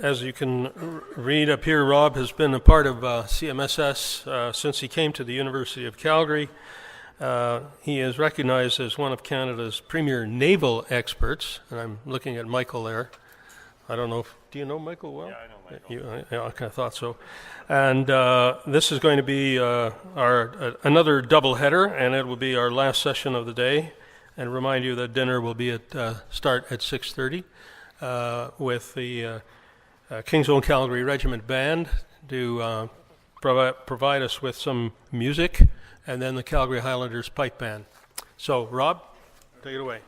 As you can read up here, Rob has been a part of CMSS since he came to the University of Calgary. He is recognized as one of Canada's premier naval experts, and I'm looking at Michael there. I don't know do you know Michael well? Yeah, I know Michael. Yeah, I kind of thought so. And this is going to be another double header, and it will be our last session of the day. And remind you that dinner will be start at 6:30 with the King's Own Calgary Regiment Band to provide us with some music, and then the Calgary Highlanders Pipe Band. So, Rob, take it away.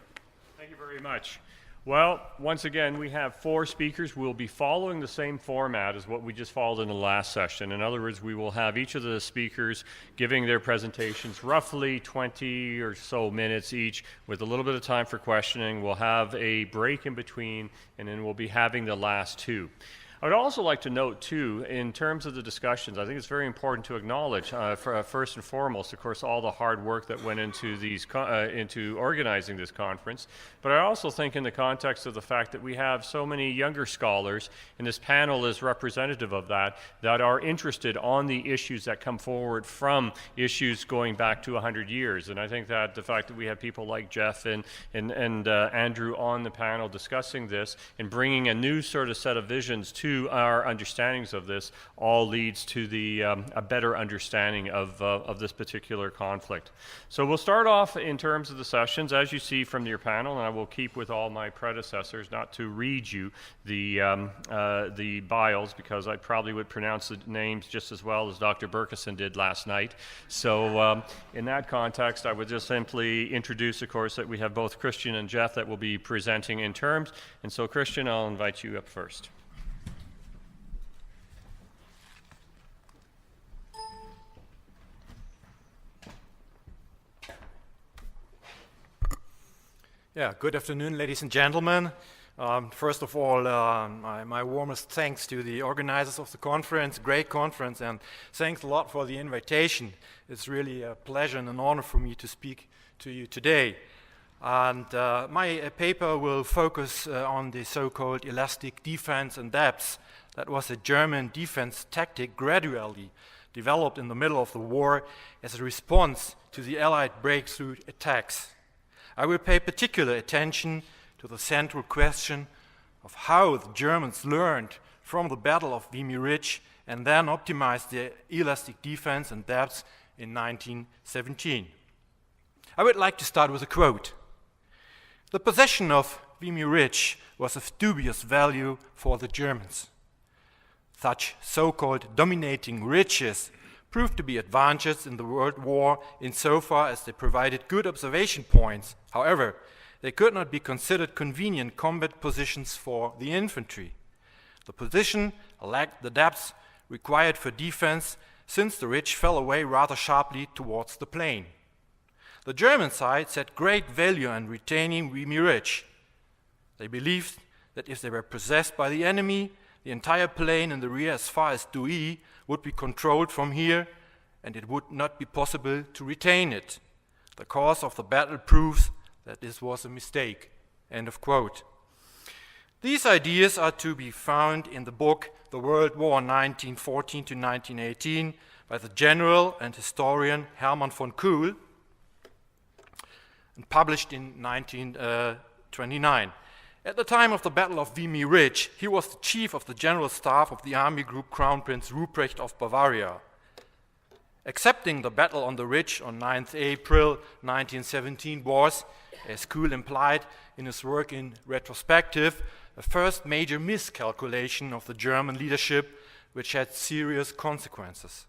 Thank you very much. Well, once again, we have 4 speakers. We'll be following the same format as what we just followed in the last session. In other words, we will have each of the speakers giving their presentations roughly 20 or so minutes each, with a little bit of time for questioning. We'll have a break in between, and then we'll be having the last 2. I would also like to note, too, in terms of the discussions, I think it's very important to acknowledge, first and foremost, of course, all the hard work that went into into organizing this conference. But I also think in the context of the fact that we have so many younger scholars, and this panel is representative of that are interested on the issues that come forward from issues going back to 100 years. And I think that the fact that we have people like Geoff and Andrew on the panel discussing this and bringing a new sort of set of visions to our understandings of this all leads to a better understanding of this particular conflict. So we'll start off in terms of the sessions, as you see from your panel, and I will keep with all my predecessors not to read you the bios, because I probably would pronounce the names just as well as Dr. Berkeson did last night. So in that context, I would just simply introduce, of course, that we have both Christian and Geoff that will be presenting in terms. And so, Christian, I'll invite you up first. Yeah, good afternoon, ladies and gentlemen. First of all, my warmest thanks to the organizers of the conference, great conference, and thanks a lot for the invitation. It's really a pleasure and an honor for me to speak to you today. And my paper will focus on the so-called elastic defense in depth. That was a German defense tactic gradually developed in the middle of the war as a response to the Allied breakthrough attacks. I will pay particular attention to the central question of how the Germans learned from the Battle of Vimy Ridge and then optimized their elastic defense in depth in 1917. I would like to start with a quote. "The possession of Vimy Ridge was of dubious value for the Germans. Such so-called dominating ridges proved to be advantages in the World War insofar as they provided good observation points. However, they could not be considered convenient combat positions for the infantry. The position lacked the depth required for defense, since the ridge fell away rather sharply towards the plain. The German side set great value on retaining Vimy Ridge. They believed that if they were possessed by the enemy, the entire plain in the rear as far as Thuell would be controlled from here, and it would not be possible to retain it. The course of the battle proves that this was a mistake." End of quote. These ideas are to be found in the book The World War 1914 to 1918 by the general and historian Hermann von Kuhl, and published in 1929. At the time of the Battle of Vimy Ridge, he was the chief of the General Staff of the Army Group Crown Prince Ruprecht of Bavaria. Accepting the battle on the ridge on 9th April 1917 was, as Kuhl implied in his work in retrospective, a first major miscalculation of the German leadership, which had serious consequences.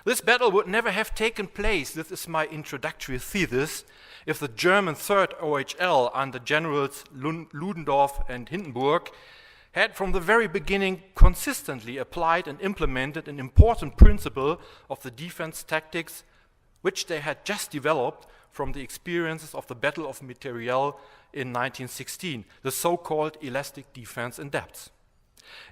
This battle would never have taken place, this is my introductory thesis, if the German 3rd OHL under Generals Ludendorff and Hindenburg had from the very beginning consistently applied and implemented an important principle of the defense tactics which they had just developed from the experiences of the Battle of Materiel in 1916, the so-called elastic defense in depth.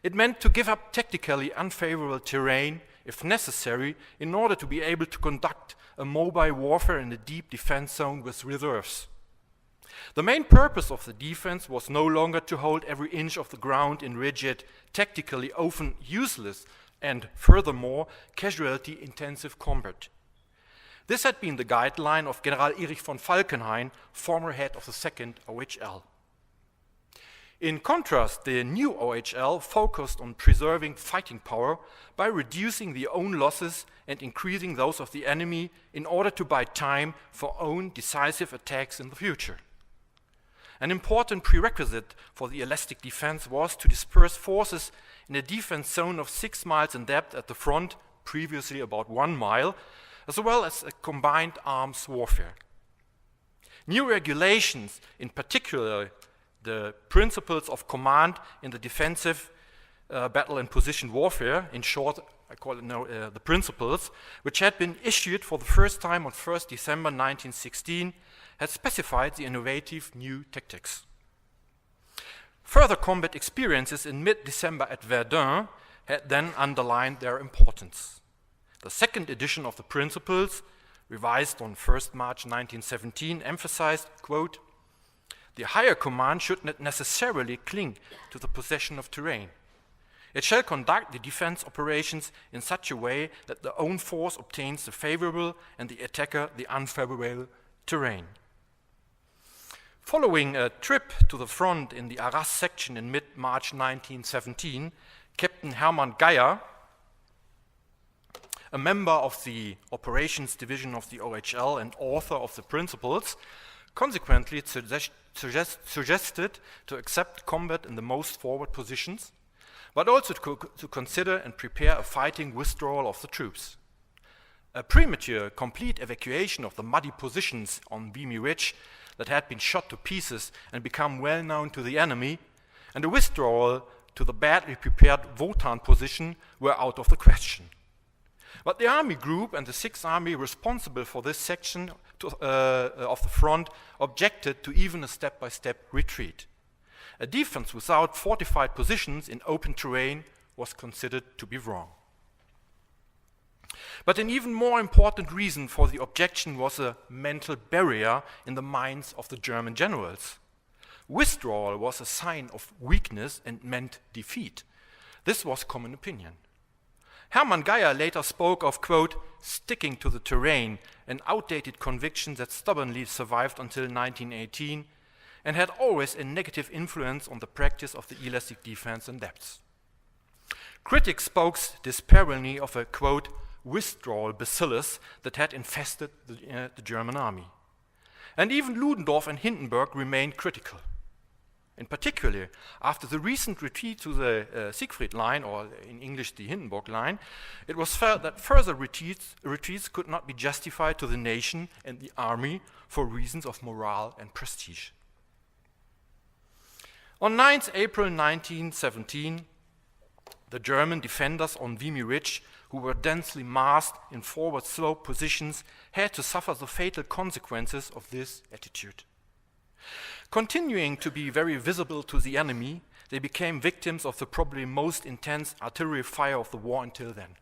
It meant to give up tactically unfavorable terrain, if necessary, in order to be able to conduct a mobile warfare in a deep defense zone with reserves. The main purpose of the defense was no longer to hold every inch of the ground in rigid, tactically often useless, and furthermore, casualty-intensive combat. This had been the guideline of General Erich von Falkenhayn, former head of the 2nd OHL. In contrast, the new OHL focused on preserving fighting power by reducing their own losses and increasing those of the enemy in order to buy time for own decisive attacks in the future. An important prerequisite for the elastic defense was to disperse forces in a defense zone of 6 miles in depth at the front, previously about 1 mile, as well as a combined arms warfare. New regulations, in particular the principles of command in the defensive battle and position warfare, in short, I call it now the principles, which had been issued for the first time on 1st December 1916, had specified the innovative new tactics. Further combat experiences in mid-December at Verdun had then underlined their importance. The 2nd edition of the principles, revised on 1st March 1917, emphasized, quote, "The higher command should not necessarily cling to the possession of terrain. It shall conduct the defense operations in such a way that the own force obtains the favorable and the attacker the unfavorable terrain." Following a trip to the front in the Arras section in mid-March 1917, Captain Hermann Geier, a member of the operations division of the OHL and author of the principles, consequently suggested to accept combat in the most forward positions, but also to consider and prepare a fighting withdrawal of the troops. A premature, complete evacuation of the muddy positions on Vimy Ridge that had been shot to pieces and become well known to the enemy, and a withdrawal to the badly prepared Wotan position were out of the question. But the army group and the 6th Army responsible for this section of the front objected to even a step-by-step retreat. A defense without fortified positions in open terrain was considered to be wrong. But an even more important reason for the objection was a mental barrier in the minds of the German generals. Withdrawal was a sign of weakness and meant defeat. This was common opinion. Hermann Geier later spoke of, quote, "sticking to the terrain," an outdated conviction that stubbornly survived until 1918 and had always a negative influence on the practice of the elastic defense in depth. Critics spoke despairingly of a, quote, "withdrawal bacillus" that had infested the German army. And even Ludendorff and Hindenburg remained critical. In particular, after the recent retreat to the Siegfried Line, or in English the Hindenburg Line, it was felt that further retreats could not be justified to the nation and the army for reasons of morale and prestige. On 9th April 1917, the German defenders on Vimy Ridge, who were densely massed in forward slope positions, had to suffer the fatal consequences of this attitude. Continuing to be very visible to the enemy, they became victims of the probably most intense artillery fire of the war until then.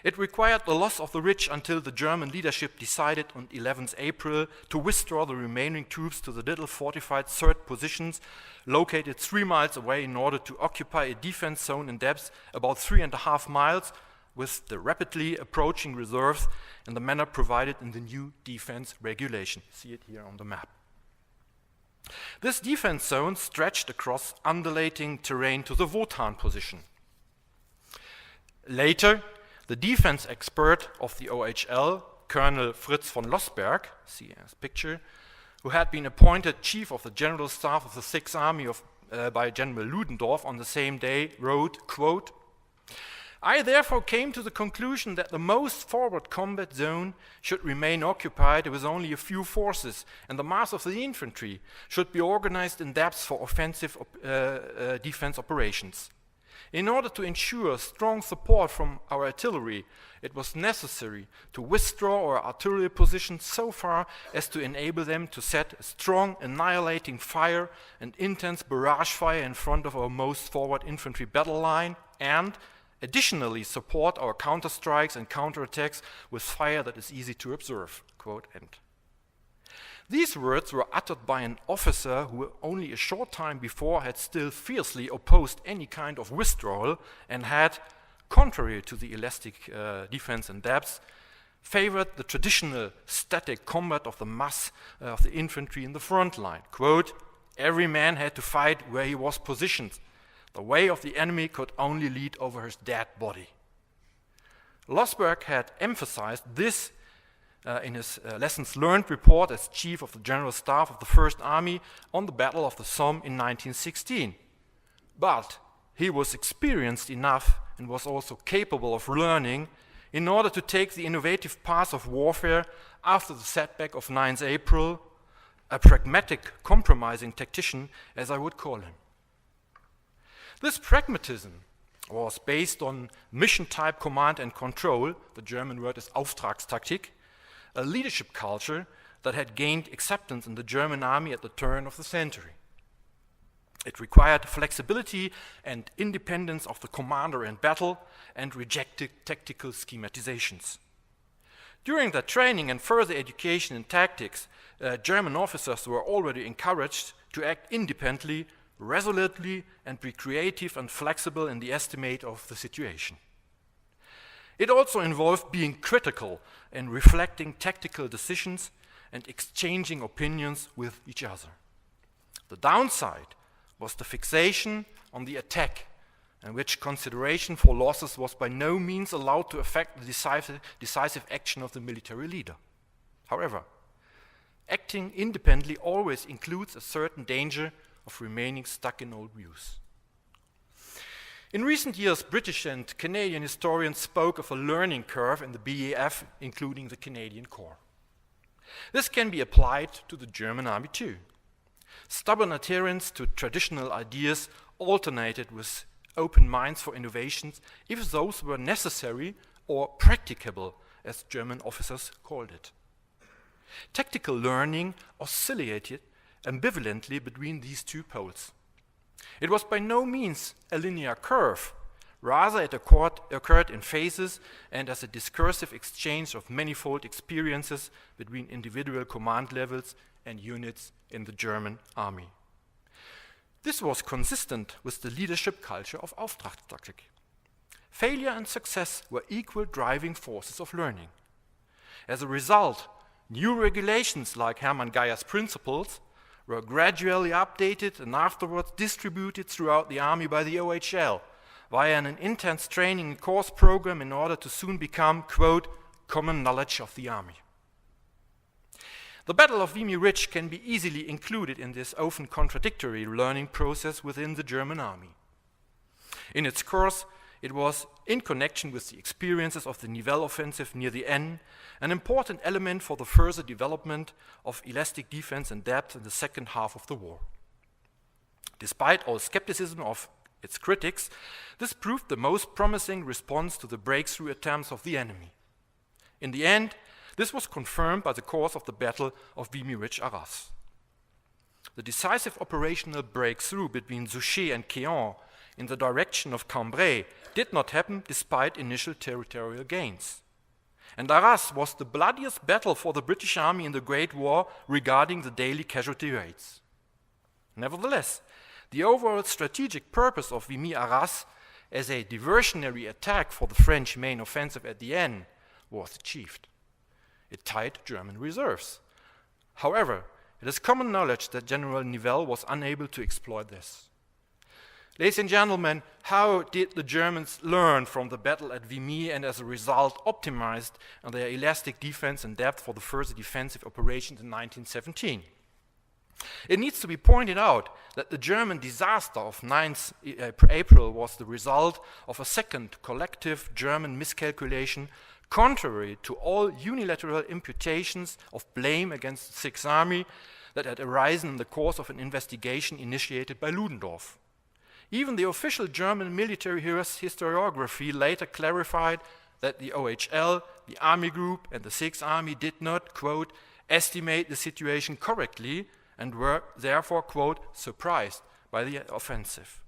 It required the loss of the ridge until the German leadership decided on 11th April to withdraw the remaining troops to the little fortified 3rd positions located 3 miles away in order to occupy a defense zone in depth about 3.5 miles with the rapidly approaching reserves in the manner provided in the new defense regulation. See it here on the map. This defense zone stretched across undulating terrain to the Wotan position. Later, the defense expert of the OHL, Colonel Fritz von Lossberg, see his picture, who had been appointed chief of the general staff of the 6th Army by General Ludendorff on the same day, wrote, quote, "I therefore came to the conclusion that the most forward combat zone should remain occupied with only a few forces, and the mass of the infantry should be organized in depth for offensive defense operations. In order to ensure strong support from our artillery, it was necessary to withdraw our artillery positions so far as to enable them to set a strong annihilating fire and intense barrage fire in front of our most forward infantry battle line, and additionally support our counterstrikes and counterattacks with fire that is easy to observe." Quote end. These words were uttered by an officer who only a short time before had still fiercely opposed any kind of withdrawal and had, contrary to the elastic defense in depth, favored the traditional static combat of the mass of the infantry in the front line. Quote, every man had to fight where he was positioned. The way of the enemy could only lead over his dead body. Lossberg had emphasized this in his lessons learned report as chief of the General Staff of the First Army on the Battle of the Somme in 1916. But he was experienced enough and was also capable of learning in order to take the innovative path of warfare after the setback of 9th April, a pragmatic, compromising tactician, as I would call him. This pragmatism was based on mission-type command and control, the German word is Auftragstaktik, a leadership culture that had gained acceptance in the German army at the turn of the century. It required flexibility and independence of the commander in battle and rejected tactical schematizations. During their training and further education in tactics, German officers were already encouraged to act independently, resolutely, and be creative and flexible in the estimate of the situation. It also involved being critical and reflecting tactical decisions and exchanging opinions with each other. The downside was the fixation on the attack, in which consideration for losses was by no means allowed to affect the decisive action of the military leader. However, acting independently always includes a certain danger of remaining stuck in old views. In recent years, British and Canadian historians spoke of a learning curve in the B.E.F., including the Canadian Corps. This can be applied to the German army too. Stubborn adherence to traditional ideas alternated with open minds for innovations if those were necessary or practicable, as German officers called it. Tactical learning oscillated ambivalently between these two poles. It was by no means a linear curve. Rather, it occurred in phases and as a discursive exchange of manifold experiences between individual command levels and units in the German army. This was consistent with the leadership culture of Auftragstaktik. Failure and success were equal driving forces of learning. As a result, new regulations like Hermann Geyer's principles were gradually updated and afterwards distributed throughout the army by the OHL via an intense training and course program in order to soon become, quote, common knowledge of the army. The Battle of Vimy Ridge can be easily included in this often contradictory learning process within the German army. In its course, it was, in connection with the experiences of the Nivelle offensive near the Aisne, an important element for the further development of elastic defense and depth in the second half of the war. Despite all skepticism of its critics, this proved the most promising response to the breakthrough attempts of the enemy. In the end, this was confirmed by the course of the Battle of Vimy Ridge Arras. The decisive operational breakthrough between Souchez and Quéant in the direction of Cambrai did not happen despite initial territorial gains. And Arras was the bloodiest battle for the British Army in the Great War regarding the daily casualty rates. Nevertheless, the overall strategic purpose of Vimy Arras as a diversionary attack for the French main offensive at the Aisne was achieved. It tied German reserves. However, it is common knowledge that General Nivelle was unable to exploit this. Ladies and gentlemen, how did the Germans learn from the battle at Vimy and as a result optimized their elastic defense and depth for the further defensive operations in 1917? It needs to be pointed out that the German disaster of 9th April was the result of a second collective German miscalculation contrary to all unilateral imputations of blame against the Sixth Army that had arisen in the course of an investigation initiated by Ludendorff. Even the official German military historiography later clarified that the OHL, the Army Group, and the Sixth Army did not, quote, estimate the situation correctly and were therefore, quote, surprised by the offensive.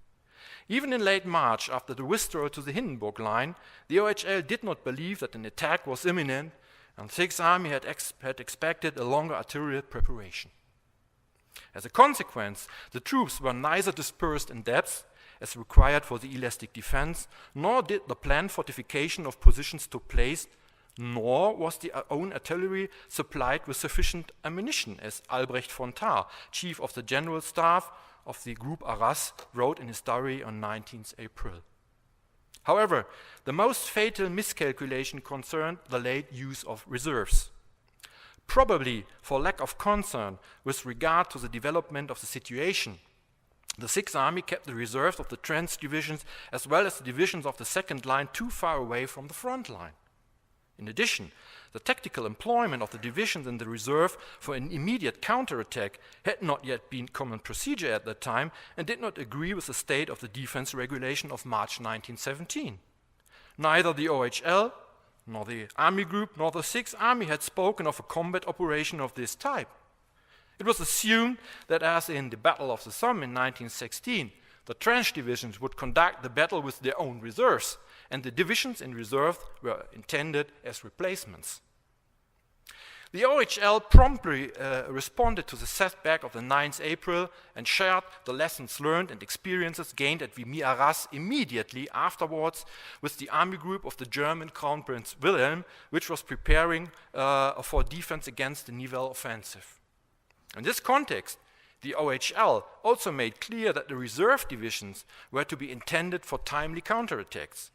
Even in late March, after the withdrawal to the Hindenburg Line, the OHL did not believe that an attack was imminent and the Sixth Army had expected a longer artillery preparation. As a consequence, the troops were neither dispersed in depth, as required for the elastic defense, nor did the planned fortification of positions take place, nor was the own artillery supplied with sufficient ammunition, as Albrecht von Thaer, chief of the general staff of the Group Arras, wrote in his diary on 19th April. However, the most fatal miscalculation concerned the late use of reserves. Probably for lack of concern with regard to the development of the situation, the Sixth Army kept the reserves of the trench divisions as well as the divisions of the second line too far away from the front line. In addition, the tactical employment of the divisions in the reserve for an immediate counterattack had not yet been common procedure at that time and did not agree with the state of the defense regulation of March 1917. Neither the OHL, nor the Army Group, nor the Sixth Army had spoken of a combat operation of this type. It was assumed that, as in the Battle of the Somme in 1916, the trench divisions would conduct the battle with their own reserves, and the divisions in reserve were intended as replacements. The OHL promptly responded to the setback of the 9th April and shared the lessons learned and experiences gained at Vimy Arras immediately afterwards with the army group of the German Crown Prince Wilhelm, which was preparing for defense against the Nivelle offensive. In this context, the OHL also made clear that the reserve divisions were to be intended for timely counterattacks.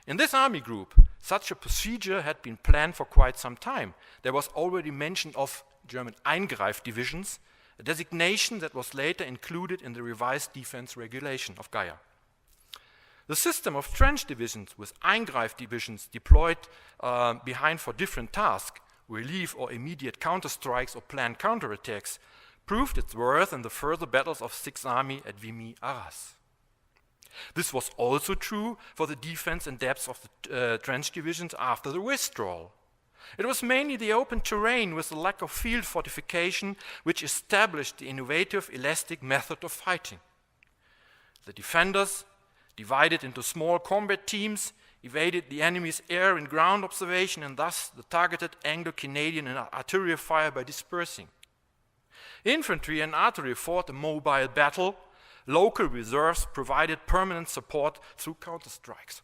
In this army group, such a procedure had been planned for quite some time. There was already mention of German Eingreif divisions, a designation that was later included in the revised defense regulation of Geier. The system of trench divisions with Eingreif divisions deployed behind for different tasks, relief or immediate counterstrikes or planned counterattacks, proved its worth in the further battles of Sixth Army at Vimy Arras. This was also true for the defense in depth of the trench divisions after the withdrawal. It was mainly the open terrain with the lack of field fortification which established the innovative elastic method of fighting. The defenders, divided into small combat teams, evaded the enemy's air and ground observation and thus the targeted Anglo-Canadian and artillery fire by dispersing. Infantry and artillery fought a mobile battle. Local reserves provided permanent support through counterstrikes.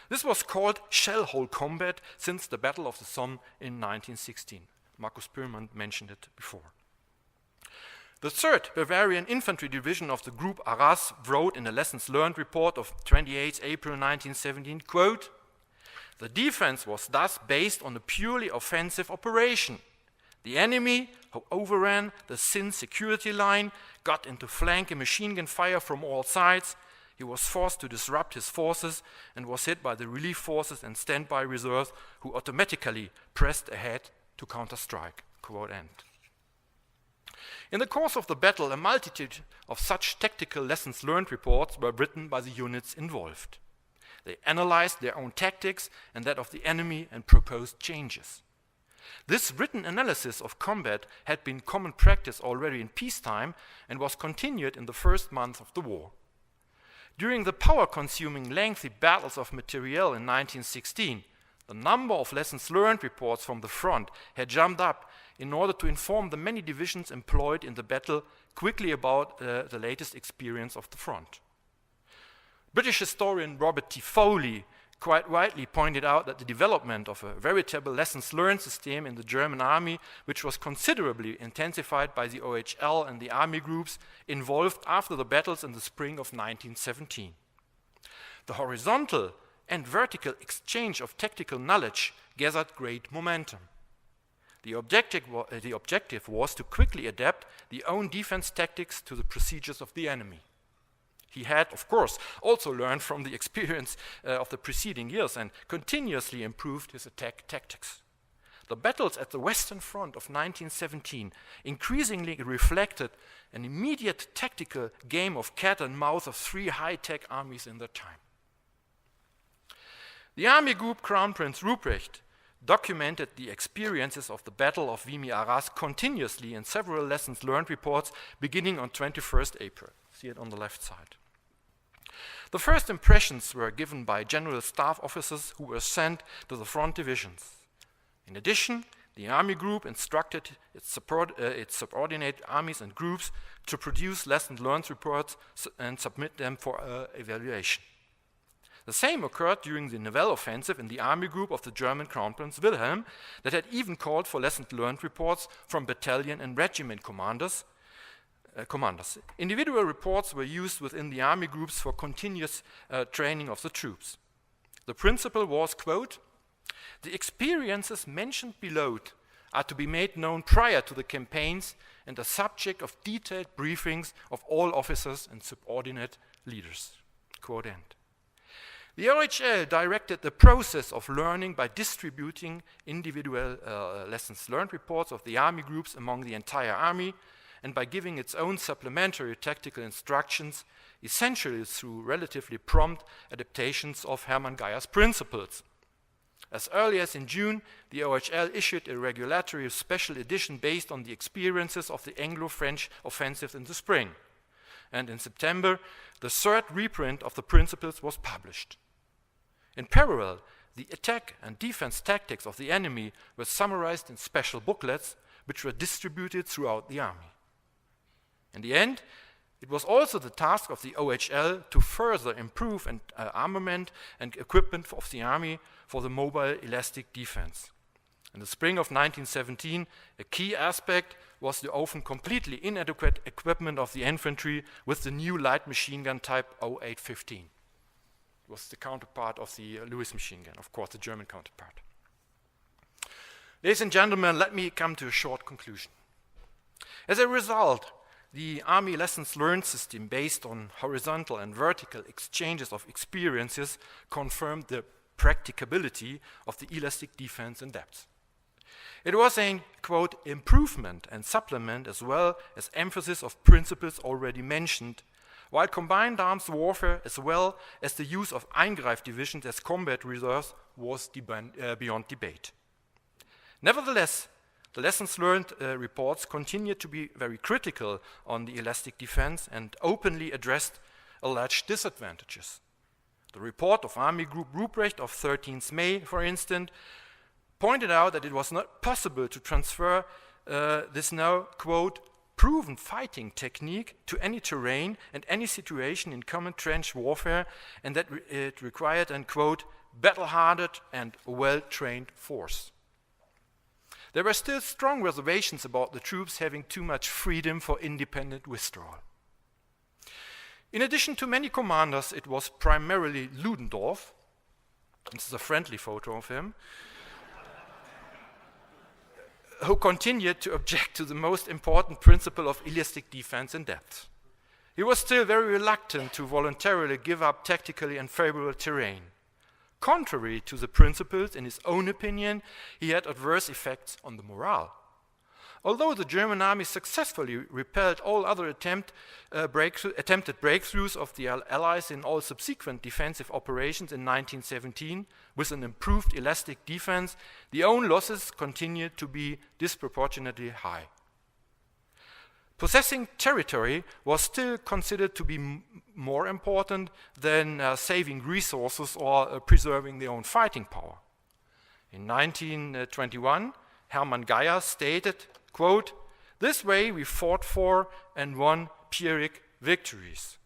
This was called shell-hole combat since the Battle of the Somme in 1916. Markus Püllmann mentioned it before. The 3rd Bavarian Infantry Division of the Group Arras wrote in a lessons learned report of 28 April 1917, quote, "The defense was thus based on a purely offensive operation. The enemy, who overran the Sinn security line, got into flank and machine gun fire from all sides. He was forced to disrupt his forces and was hit by the relief forces and standby reserves who automatically pressed ahead to counterstrike." Quote end. In the course of the battle, a multitude of such tactical lessons learned reports were written by the units involved. They analyzed their own tactics and that of the enemy and proposed changes. This written analysis of combat had been common practice already in peacetime and was continued in the first month of the war. During the power-consuming lengthy battles of Materiel in 1916, the number of lessons learned reports from the front had jumped up in order to inform the many divisions employed in the battle quickly about the latest experience of the front. British historian Robert T. Foley quite rightly pointed out that the development of a veritable lessons learned system in the German army, which was considerably intensified by the OHL and the army groups, involved after the battles in the spring of 1917. The horizontal and vertical exchange of tactical knowledge gathered great momentum. The objective was to quickly adapt the own defense tactics to the procedures of the enemy. He had, of course, also learned from the experience of the preceding years and continuously improved his attack tactics. The battles at the Western Front of 1917 increasingly reflected an immediate tactical game of cat and mouse of 3 high-tech armies in their time. The army group Crown Prince Ruprecht documented the experiences of the Battle of Vimy Arras continuously in several lessons learned reports beginning on 21st April. See it on the left side. The first impressions were given by general staff officers who were sent to the front divisions. In addition, the Army Group instructed its subordinate armies and groups to produce lesson learned reports and submit them for evaluation. The same occurred during the Nivelle offensive in the Army Group of the German Crown Prince Wilhelm that had even called for lesson learned reports from battalion and regiment commanders. Individual reports were used within the army groups for continuous training of the troops. The principle was, quote, "The experiences mentioned below are to be made known prior to the campaigns and the subject of detailed briefings of all officers and subordinate leaders." Quote end. The OHL directed the process of learning by distributing individual lessons learned reports of the army groups among the entire army and by giving its own supplementary tactical instructions, essentially through relatively prompt adaptations of Hermann Geyer's principles. As early as in June, the OHL issued a regulatory special edition based on the experiences of the Anglo-French offensive in the spring. And in September, the third reprint of the principles was published. In parallel, the attack and defense tactics of the enemy were summarized in special booklets, which were distributed throughout the army. In the end, it was also the task of the OHL to further improve armament and equipment of the army for the mobile elastic defense. In the spring of 1917, a key aspect was the often completely inadequate equipment of the infantry with the new light machine gun type 0815. It was the counterpart of the Lewis machine gun, of course, the German counterpart. Ladies and gentlemen, let me come to a short conclusion. As a result, the Army lessons learned system based on horizontal and vertical exchanges of experiences confirmed the practicability of the elastic defense in depth. It was a, quote, improvement and supplement as well as emphasis of principles already mentioned, while combined arms warfare as well as the use of Eingreif divisions as combat reserves was beyond debate. Nevertheless, the lessons learned reports continued to be very critical on the elastic defense and openly addressed alleged disadvantages. The report of Army Group Ruprecht of 13th May, for instance, pointed out that it was not possible to transfer this now, quote, proven fighting technique to any terrain and any situation in common trench warfare, and that it required an, quote, battle-hardened and well-trained force. There were still strong reservations about the troops having too much freedom for independent withdrawal. In addition to many commanders, it was primarily Ludendorff, this is a friendly photo of him, who continued to object to the most important principle of elastic defense in depth. He was still very reluctant to voluntarily give up tactically unfavorable terrain. Contrary to the principles, in his own opinion, he had adverse effects on the morale. Although the German army successfully repelled all other attempted breakthroughs of the Allies in all subsequent defensive operations in 1917, with an improved elastic defense, the own losses continued to be disproportionately high. Possessing territory was still considered to be more important than saving resources or preserving their own fighting power. In 1921, Hermann Geyer stated, quote, "This way we fought for and won Pyrrhic victories."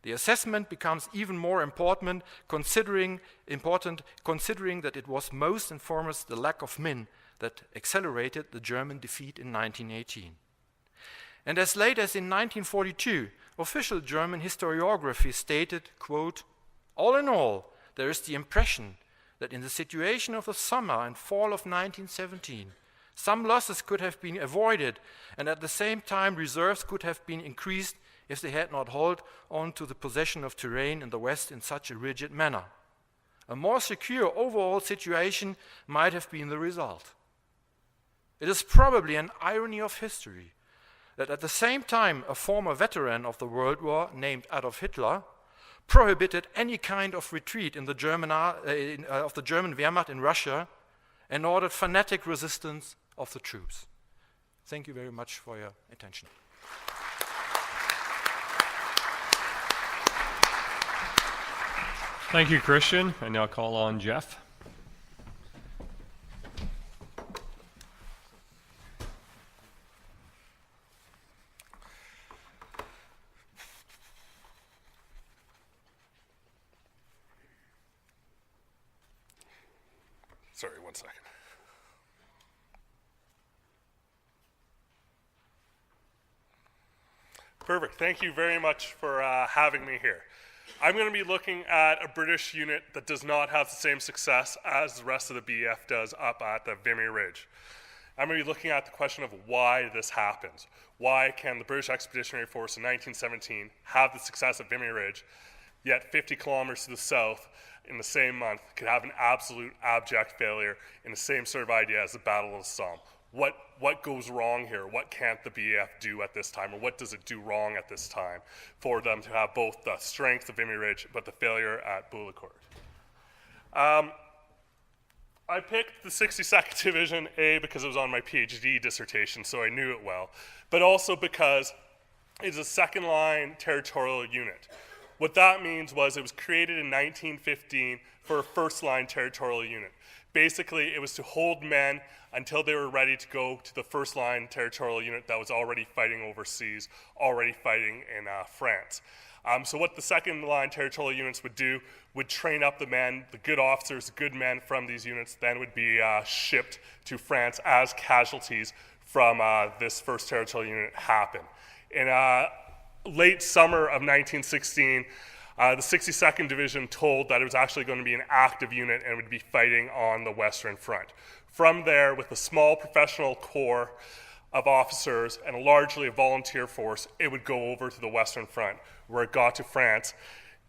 The assessment becomes even more important considering that it was most and foremost the lack of men that accelerated the German defeat in 1918. And as late as in 1942, official German historiography stated, quote, "All in all, there is the impression that in the situation of the summer and fall of 1917, some losses could have been avoided, and at the same time reserves could have been increased if they had not held on to the possession of terrain in the West in such a rigid manner. A more secure overall situation might have been the result. It is probably an irony of history that at the same time a former veteran of the World War named Adolf Hitler prohibited any kind of retreat in the German of the German Wehrmacht in Russia and ordered fanatic resistance of the troops." Thank you very much for your attention. Thank you, Christian. I now call on Geoff. Sorry, 1 second. Perfect. Thank you very much for having me here. I'm going to be looking at a British unit that does not have the same success as the rest of the B.E.F. does up at the Vimy Ridge. I'm going to be looking at the question of why this happens. Why can the British Expeditionary Force in 1917 have the success at Vimy Ridge, yet 50 kilometers to the south in the same month could have an absolute abject failure in the same sort of idea as the Battle of the Somme? What goes wrong here? What can't the B.E.F. do at this time, or what does it do wrong at this time for them to have both the strength of Vimy Ridge but the failure at Bullecourt? I picked the 62nd Division, A, because it was on my PhD dissertation, so I knew it well, but also because it's a second-line territorial unit. What that means was it was created in 1915 for a first-line territorial unit. Basically, it was to hold men until they were ready to go to the first-line territorial unit that was already fighting overseas, already fighting in France. So what the second-line territorial units would do would train up the men, the good officers, the good men from these units, then would be shipped to France as casualties from this first territorial unit happen. In late summer of 1916, the 62nd Division told that it was actually going to be an active unit and would be fighting on the Western Front. From there, with a small professional corps of officers and largely a volunteer force, it would go over to the Western Front, where it got to France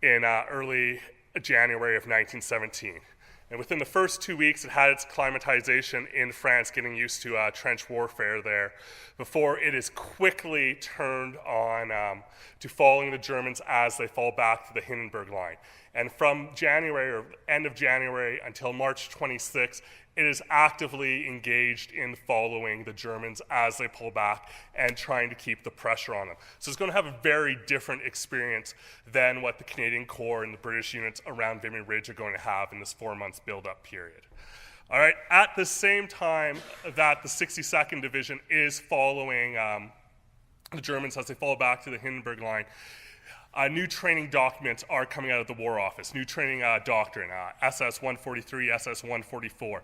in early January of 1917. And within the first 2 weeks, it had its acclimatization in France, getting used to trench warfare there, before it is quickly turned on to following the Germans as they fall back to the Hindenburg Line. And from January, or end of January, until March 26, it is actively engaged in following the Germans as they pull back and trying to keep the pressure on them. So it's going to have a very different experience than what the Canadian Corps and the British units around Vimy Ridge are going to have in this 4 months build-up period. All right, at the same time that the 62nd Division is following the Germans as they fall back to the Hindenburg Line, new training documents are coming out of the War Office, new training doctrine, SS-143, SS-144.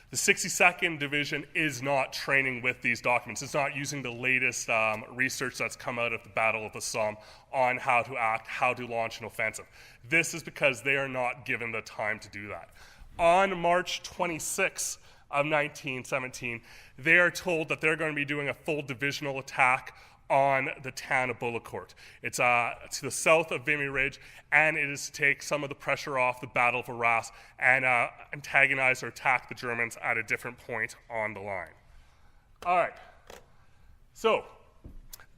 The 62nd Division is not training with these documents. It's not using the latest research that's come out of the Battle of the Somme on how to act, how to launch an offensive. This is because they are not given the time to do that. On March 26 of 1917, they are told that they're going to be doing a full divisional attack on the town of Bullecourt. It's to the south of Vimy Ridge, and it is to take some of the pressure off the Battle of Arras and antagonize or attack the Germans at a different point on the line. All right, so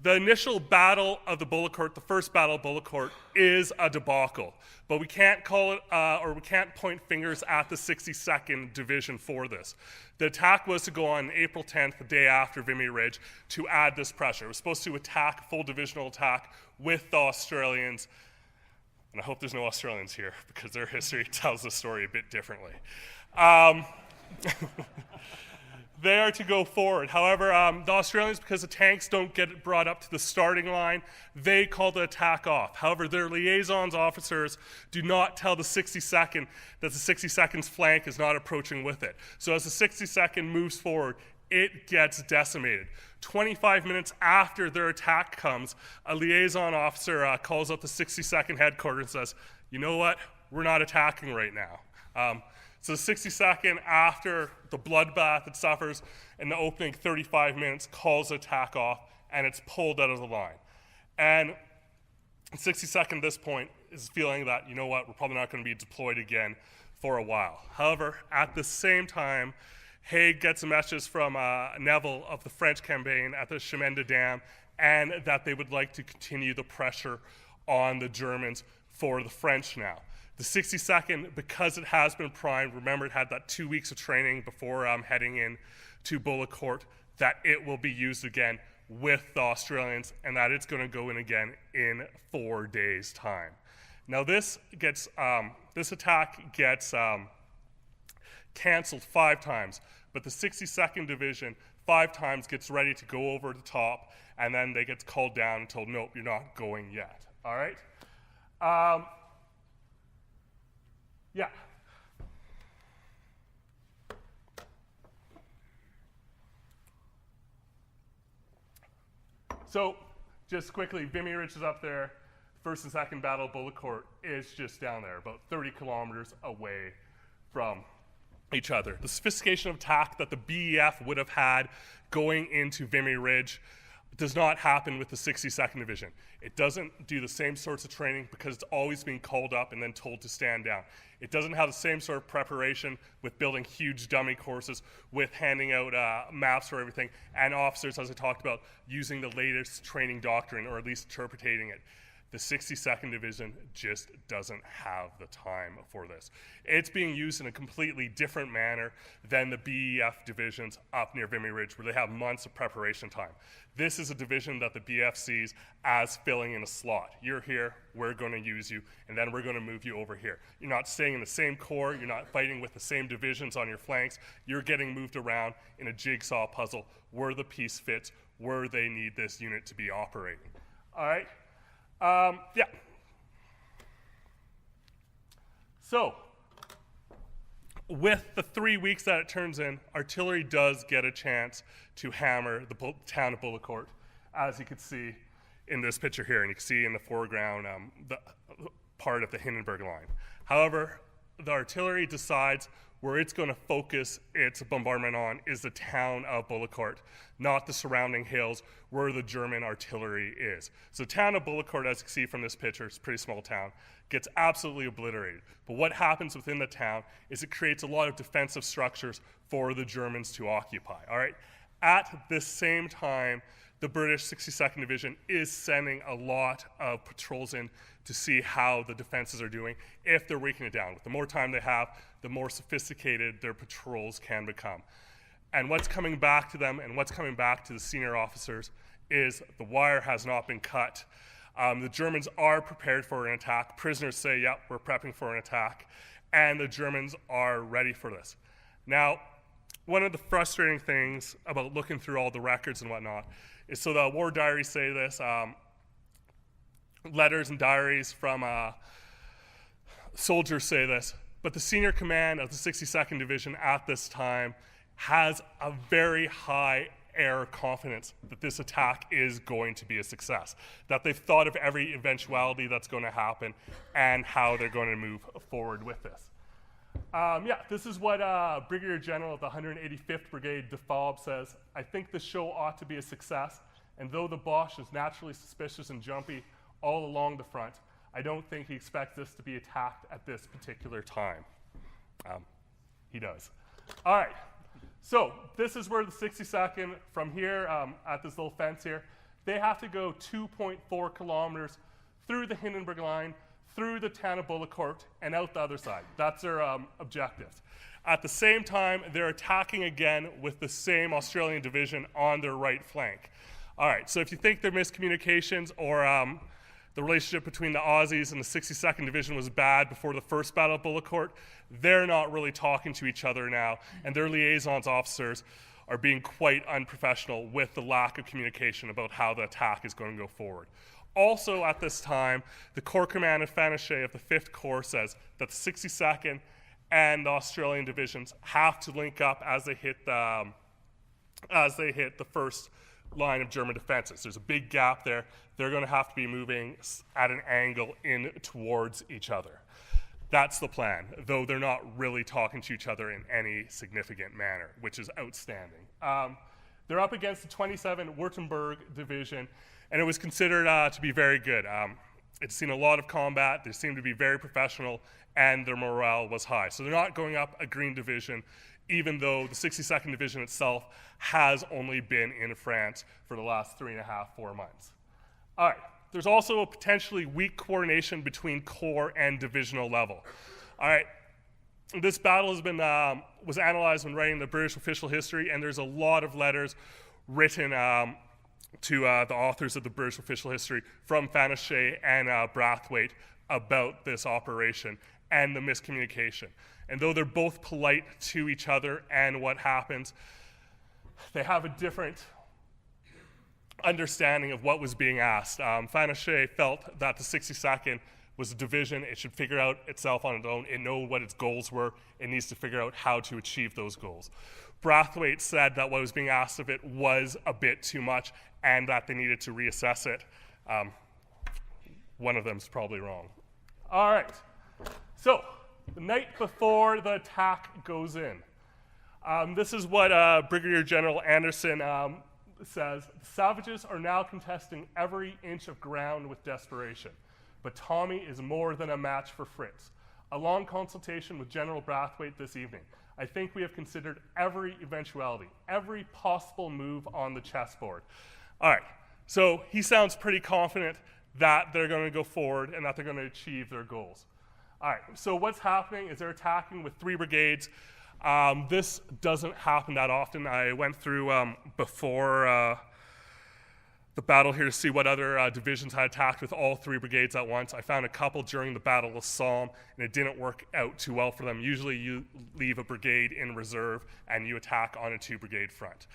the initial battle of the Bullecourt, the first battle of Bullecourt, is a debacle, but we can't call it, or we can't point fingers at the 62nd Division for this. The attack was to go on April 10th, the day after Vimy Ridge, to add this pressure. It was supposed to attack, full divisional attack, with the Australians, and I hope there's no Australians here, because their history tells the story a bit differently. They are to go forward. However, the Australians, because the tanks don't get brought up to the starting line, they call the attack off. However, their liaisons officers do not tell the 62nd that the 62nd's flank is not approaching with it. So as the 62nd moves forward, it gets decimated. 25 minutes after their attack comes, a liaison officer calls up the 62nd headquarters and says, "You know what? We're not attacking right now." So the 62nd, after the bloodbath it suffers in the opening 35 minutes, calls the attack off, and it's pulled out of the line. And the 62nd at this point is feeling that, you know what, we're probably not going to be deployed again for a while. However, at the same time, Haig gets a message from Neville of the French campaign at the Chemin des Dames, and that they would like to continue the pressure on the Germans for the French now. The 62nd, because it has been primed, remember it had that 2 weeks of training before heading in to Bullecourt, that it will be used again with the Australians, and that it's going to go in again in 4 days' time. Now this attack gets canceled 5 times, but the 62nd Division 5 times gets ready to go over the top, and then they get called down and told, nope, you're not going yet. All right? Yeah. So just quickly, Vimy Ridge is up there. First and second battle, Bullecourt is just down there, about 30 kilometers away from each other. The sophistication of attack that the B.E.F. would have had going into Vimy Ridge does not happen with the 62nd Division. It doesn't do the same sorts of training because it's always being called up and then told to stand down. It doesn't have the same sort of preparation with building huge dummy courses, with handing out maps for everything, and officers, as I talked about, using the latest training doctrine, or at least interpreting it. The 62nd Division just doesn't have the time for this. It's being used in a completely different manner than the B.E.F. divisions up near Vimy Ridge, where they have months of preparation time. This is a division that the B.E.F. sees as filling in a slot. You're here, we're going to use you, and then we're going to move you over here. You're not staying in the same corps, you're not fighting with the same divisions on your flanks, you're getting moved around in a jigsaw puzzle where the piece fits, where they need this unit to be operating. All right? Yeah. So, with the 3 weeks that it turns in, artillery does get a chance to hammer the town of Bullecourt, as you can see in this picture here, and you can see in the foreground the part of the Hindenburg Line. However, the artillery decides where it's going to focus its bombardment on is the town of Bullecourt, not the surrounding hills where the German artillery is. So town of Bullecourt, as you can see from this picture, it's a pretty small town, gets absolutely obliterated. But what happens within the town is it creates a lot of defensive structures for the Germans to occupy, all right? At this same time, the British 62nd Division is sending a lot of patrols in to see how the defenses are doing, if they're weakening it down. With the more time they have, the more sophisticated their patrols can become. And what's coming back to them and what's coming back to the senior officers is the wire has not been cut. The Germans are prepared for an attack. Prisoners say, yep, we're prepping for an attack. And the Germans are ready for this. Now, one of the frustrating things about looking through all the records and whatnot is, so the war diaries say this, letters and diaries from soldiers say this, but the senior command of the 62nd Division at this time has a very high air of confidence that this attack is going to be a success, that they've thought of every eventuality that's going to happen and how they're going to move forward with this. Yeah, this is what Brigadier General of the 185th Brigade Thuell says. I think the show ought to be a success, and though the Boche is naturally suspicious and jumpy all along the front, I don't think he expects this to be attacked at this particular time. He does. All right, so this is where the 62nd, from here at this little fence here, they have to go 2.4 kilometers through the Hindenburg Line, through the town of Bullecourt, and out the other side. That's their objective. At the same time, they're attacking again with the same Australian division on their right flank. All right, so if you think there are miscommunications or the relationship between the Aussies and the 62nd Division was bad before the first Battle of Bullecourt, they're not really talking to each other now, and their liaisons officers are being quite unprofessional with the lack of communication about how the attack is going to go forward. Also at this time, the Corps Commander Fanichet of the 5th Corps says that the 62nd and the Australian divisions have to link up as they hit the first line of German defenses. There's a big gap there. They're going to have to be moving at an angle in towards each other. That's the plan, though they're not really talking to each other in any significant manner, which is outstanding. They're up against the 27th Württemberg Division, and it was considered to be very good. It's seen a lot of combat. They seem to be very professional, and their morale was high. So they're not going up a green division, even though the 62nd Division itself has only been in France for the last 3.5, 4 months. All right, there's also a potentially weak coordination between corps and divisional level. All right, this battle has been, was analyzed when writing the British official history, and there's a lot of letters written to the authors of the British official history from Fanichet and Brathwaite about this operation and the miscommunication. And though they're both polite to each other and what happens, they have a different understanding of what was being asked. Fanichet felt that the 62nd was a division. It should figure out itself on its own. It know what its goals were. It needs to figure out how to achieve those goals. Brathwaite said that what was being asked of it was a bit too much and that they needed to reassess it. One of them's probably wrong. All right, so the night before the attack goes in, this is what Brigadier General Anderson says. The savages are now contesting every inch of ground with desperation, but Tommy is more than a match for Fritz. A long consultation with General Brathwaite this evening. I think we have considered every eventuality, every possible move on the chessboard. All right, so he sounds pretty confident that they're going to go forward and that they're going to achieve their goals. All right, so what's happening is they're attacking with 3 brigades. This doesn't happen that often. I went through before the battle here to see what other divisions had attacked with all 3 brigades at once. I found a couple during the Battle of Somme, and it didn't work out too well for them. Usually you leave a brigade in reserve and you attack on a 2-brigade front.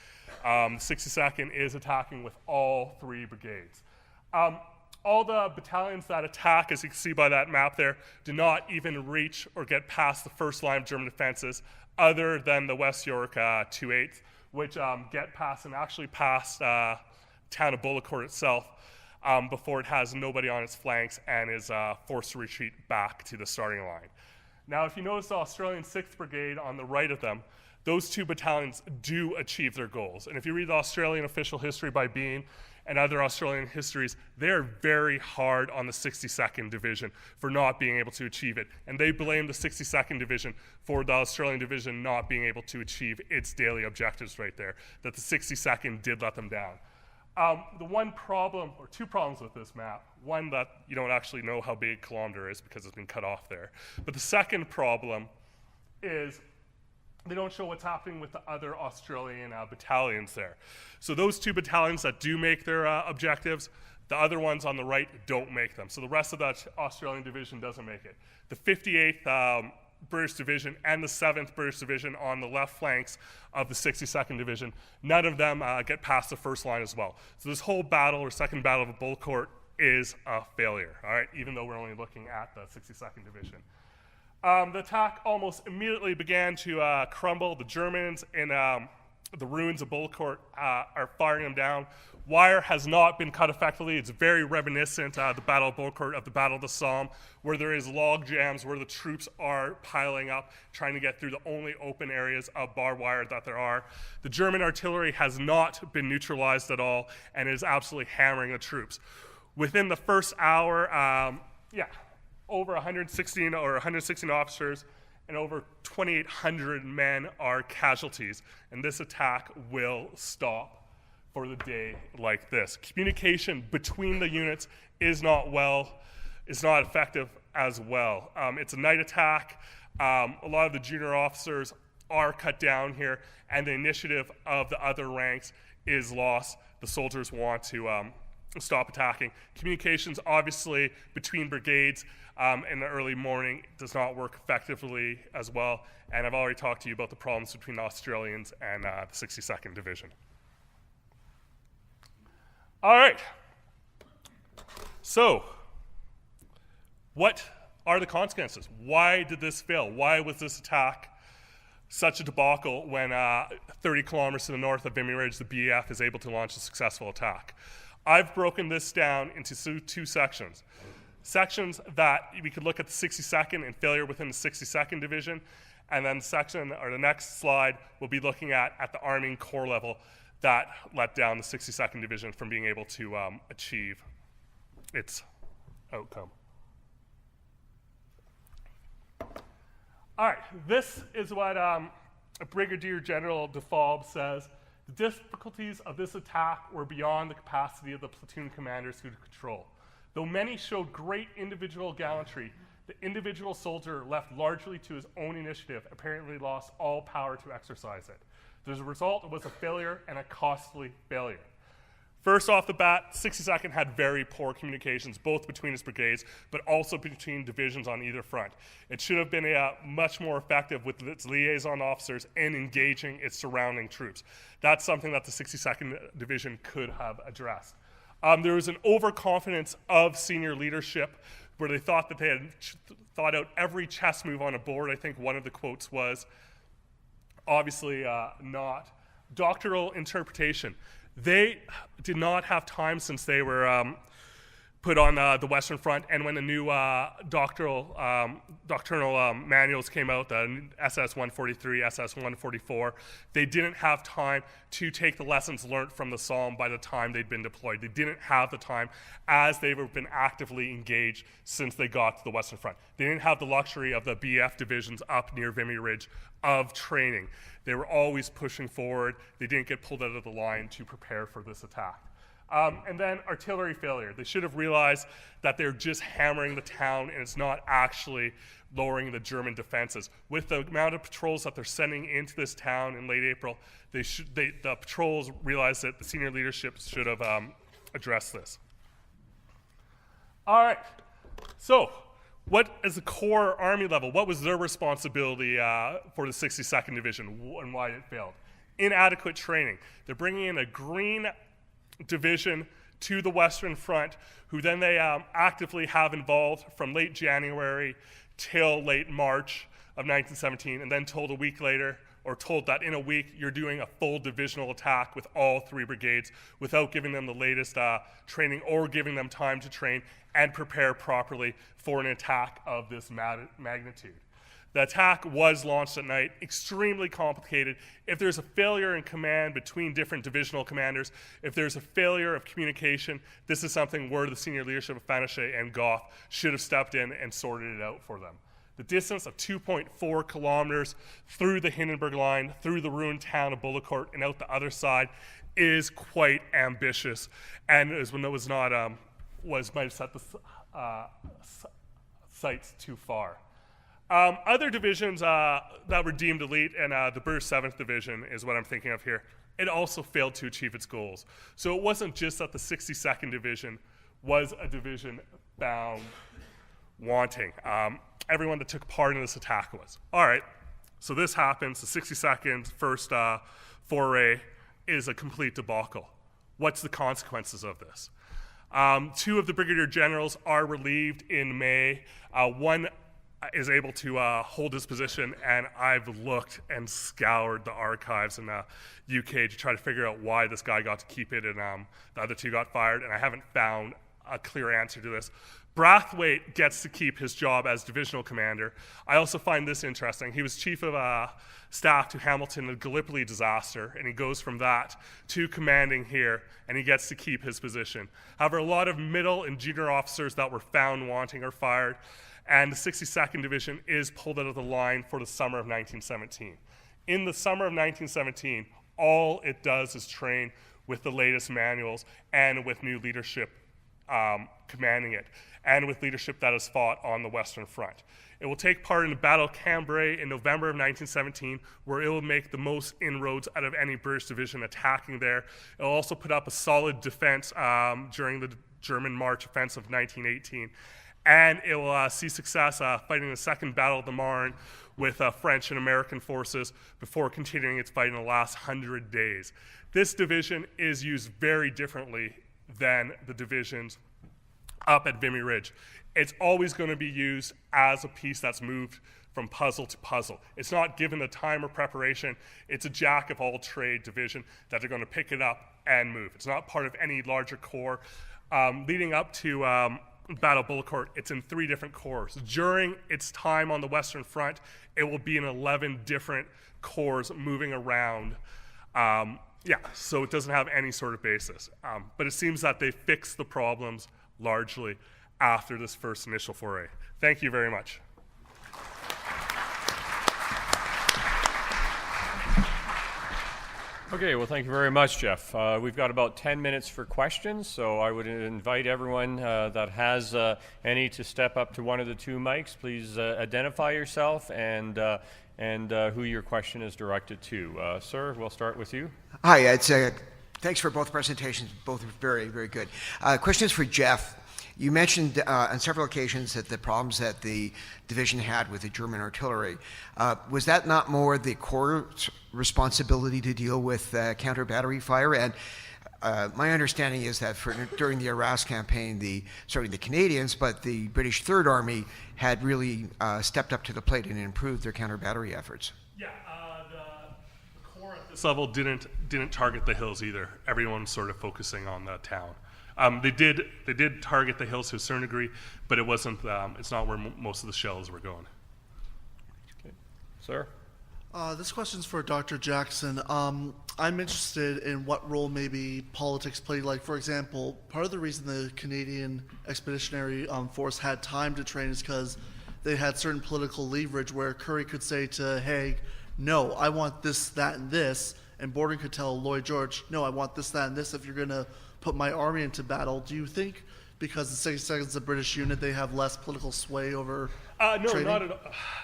The 62nd is attacking with all 3 brigades. All the battalions that attack, as you can see by that map there, do not even reach or get past the first line of German defenses, other than the West York 2/8, which get past and actually past town of Bullecourt itself before it has nobody on its flanks and is forced to retreat back to the starting line. Now, if you notice the Australian 6th Brigade on the right of them, those 2 battalions do achieve their goals. And if you read the Australian official history by Bean and other Australian histories, they're very hard on the 62nd Division for not being able to achieve it. And they blame the 62nd Division for the Australian Division not being able to achieve its daily objectives right there, that the 62nd did let them down. The one problem, or 2 problems with this map, one that you don't actually know how big a kilometer is because it's been cut off there. But the second problem is they don't show what's happening with the other Australian battalions there. So those 2 battalions that do make their objectives, the other ones on the right don't make them. So the rest of that Australian division doesn't make it. The 58th British Division and the 7th British Division on the left flanks of the 62nd Division, none of them get past the first line as well. So this whole battle, or second battle of Bullecourt, is a failure, all right, even though we're only looking at the 62nd Division. The attack almost immediately began to crumble. The Germans in the ruins of Bullecourt are firing them down. Wire has not been cut effectively. It's very reminiscent, the Battle of Bullecourt, of the Battle of the Somme, where there is log jams where the troops are piling up, trying to get through the only open areas of barbed wire that there are. The German artillery has not been neutralized at all and is absolutely hammering the troops. Within the first hour, over 116 officers and over 2,800 men are casualties, and this attack will stop for the day like this. Communication between the units is not effective as well. It's a night attack. A lot of the junior officers are cut down here, and the initiative of the other ranks is lost. The soldiers want to stop attacking. Communications, obviously, between brigades in the early morning does not work effectively as well, and I've already talked to you about the problems between the Australians and the 62nd Division. All right, so what are the consequences? Why did this fail? Why was this attack such a debacle when 30 kilometers to the north of Vimy Ridge, the B.E.F. is able to launch a successful attack? I've broken this down into 2 sections. Sections that we could look at the 62nd and failure within the 62nd Division, and then the next slide we'll be looking at the Army and Corps level that let down the 62nd Division from being able to achieve its outcome. All right, this is what Brigadier General Thuell says. The difficulties of this attack were beyond the capacity of the platoon commanders to control. Though many showed great individual gallantry, the individual soldier, left largely to his own initiative, apparently lost all power to exercise it. The result was a failure, and a costly failure. First off the bat, 62nd had very poor communications, both between its brigades, but also between divisions on either front. It should have been much more effective with its liaison officers in engaging its surrounding troops. That's something that the 62nd Division could have addressed. There was an overconfidence of senior leadership where they thought that they had thought out every chess move on a board. I think one of the quotes was, obviously not. Doctoral interpretation. They did not have time since they were put on the Western Front, and when the new doctrinal manuals came out, the SS 143, SS 144, they didn't have time to take the lessons learned from the Somme by the time they'd been deployed. They didn't have the time, as they've been actively engaged since they got to the Western Front. They didn't have the luxury of the B.E.F divisions up near Vimy Ridge of training. They were always pushing forward. They didn't get pulled out of the line to prepare for this attack. And then artillery failure. They should have realized that they're just hammering the town and it's not actually lowering the German defenses. With the amount of patrols that they're sending into this town in late April, the patrols realized that the senior leadership should have addressed this. All right, so what is the core army level? What was their responsibility for the 62nd Division and why it failed? Inadequate training. They're bringing in a green division to the Western Front, who then they actively have involved from late January till late March of 1917, and then told a week later, or told that in a week you're doing a full divisional attack with all 3 brigades without giving them the latest training or giving them time to train and prepare properly for an attack of this magnitude. The attack was launched at night, extremely complicated. If there's a failure in command between different divisional commanders, if there's a failure of communication, this is something where the senior leadership of Fanichet and Geoff should have stepped in and sorted it out for them. The distance of 2.4 kilometers through the Hindenburg Line, through the ruined town of Bullecourt, and out the other side is quite ambitious, and might have set the sights too far. Other divisions that were deemed elite, and the British 7th Division is what I'm thinking of here, it also failed to achieve its goals. So it wasn't just that the 62nd Division was a division bound wanting. Everyone that took part in this attack was. All right, so this happens. The 62nd first foray is a complete debacle. What's the consequences of this? 2 of the brigadier generals are relieved in May. One is able to hold his position, and I've looked and scoured the archives in the UK to try to figure out why this guy got to keep it and the other 2 got fired, and I haven't found a clear answer to this. Brathwaite gets to keep his job as divisional commander. I also find this interesting. He was chief of staff to Hamilton in the Gallipoli disaster, and he goes from that to commanding here, and he gets to keep his position. However, a lot of middle and junior officers that were found wanting are fired, and the 62nd Division is pulled out of the line for the summer of 1917. In the summer of 1917, all it does is train with the latest manuals and with new leadership commanding it, and with leadership that has fought on the Western Front. It will take part in the Battle of Cambrai in November of 1917, where it will make the most inroads out of any British division attacking there. It will also put up a solid defense during the German March offensive of 1918. And it will see success fighting the Second Battle of the Marne with French and American forces before continuing its fight in the last 100 days. This division is used very differently than the divisions up at Vimy Ridge. It's always going to be used as a piece that's moved from puzzle to puzzle. It's not given the time or preparation. It's a jack-of-all-trade division that they're going to pick it up and move. It's not part of any larger corps. Leading up to Battle of Bullecourt, it's in 3 different corps. During its time on the Western Front, it will be in 11 different corps moving around. So it doesn't have any sort of basis. But it seems that they fixed the problems largely after this first initial foray. Thank you very much. Okay, well, thank you very much, Geoff. We've got about 10 minutes for questions, so I would invite everyone that has any to step up to one of the 2 mics. Please identify yourself and who your question is directed to. Sir, we'll start with you. Hi, thanks for both presentations, both very, very good. Question is for Geoff. You mentioned on several occasions that the problems that the division had with the German artillery, was that not more the Corps' responsibility to deal with counter-battery fire? And My understanding is that during the Arras campaign, certainly the Canadians, but the British Third Army had really stepped up to the plate and improved their counter-battery efforts. Yeah, the Corps at this level didn't target the hills either. Everyone's sort of focusing on the town. They did target the hills to a certain degree, but it wasn't. It's not where most of the shells were going. Okay. Sir? This question's for Dr. Jackson. I'm interested in what role maybe politics played. Like, for example, part of the reason the Canadian Expeditionary Force had time to train is because they had certain political leverage where Currie could say to Haig, no, I want this, that, and this, and Borden could tell Lloyd George, no, I want this, that, and this if you're going to put my army into battle. Do you think because the 62nd is a British unit, they have less political sway over No, training?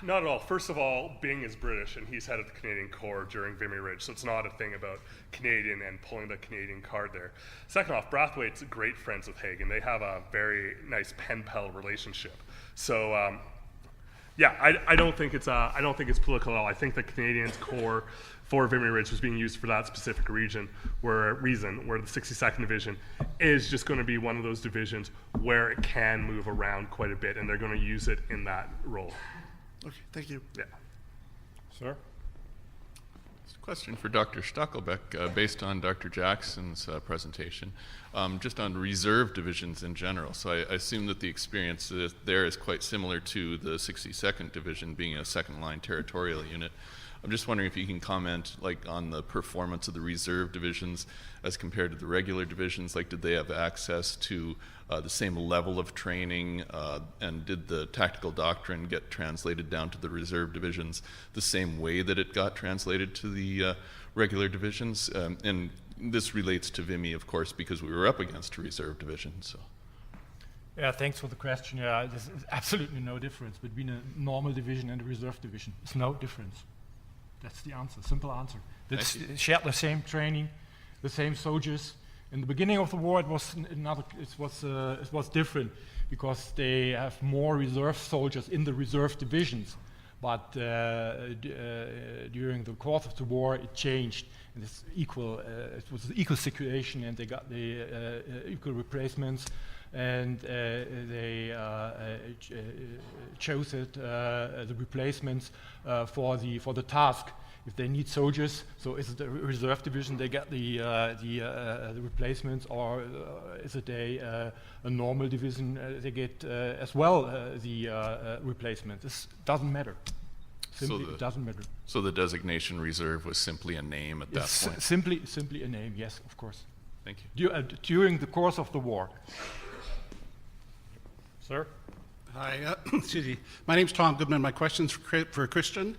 not at all. First of all, Byng is British, and he's head of the Canadian Corps during Vimy Ridge, so it's not a thing about Canadian and pulling the Canadian card there. Second off, Brathwaite's great friends with Haig, and they have a very nice pen-pal relationship. So, yeah, I don't think it's political at all. I think the Canadians Corps for Vimy Ridge was being used for that specific reason where the 62nd Division is just going to be one of those divisions where it can move around quite a bit, and they're going to use it in that role. Okay, thank you. Yeah. Sir? Question for Dr. Stachelbeck, based on Dr. Jackson's presentation, just on reserve divisions in general. So I assume that the experience there is quite similar to the 62nd Division being a second-line territorial unit. I'm just wondering if you can comment on the performance of the reserve divisions as compared to the regular divisions. Did they have access to the same level of training, and did the tactical doctrine get translated down to the reserve divisions the same way that it got translated to the regular divisions? And this relates to Vimy, of course, because we were up against a reserve division. So. Yeah, thanks for the question. Yeah, there's absolutely no difference between a normal division and a reserve division. There's no difference. That's the answer, simple answer. They shared the same training, the same soldiers. In the beginning of the war, it was different because they have more reserve soldiers in the reserve divisions. But during the course of the war, it changed. And it's equal. It was an equal situation, and they got the equal replacements. And they chose the replacements for the task. If they need soldiers, so is it a reserve division? They get the replacements, or is it a normal division? They get as well the replacements. This doesn't matter. Simply, it doesn't matter. So the designation reserve was simply a name at that point. Simply a name. Yes, of course. Thank you. During the course of the war. Sir? Hi, excuse me. My name's Tom Goodman. My question's for Christian.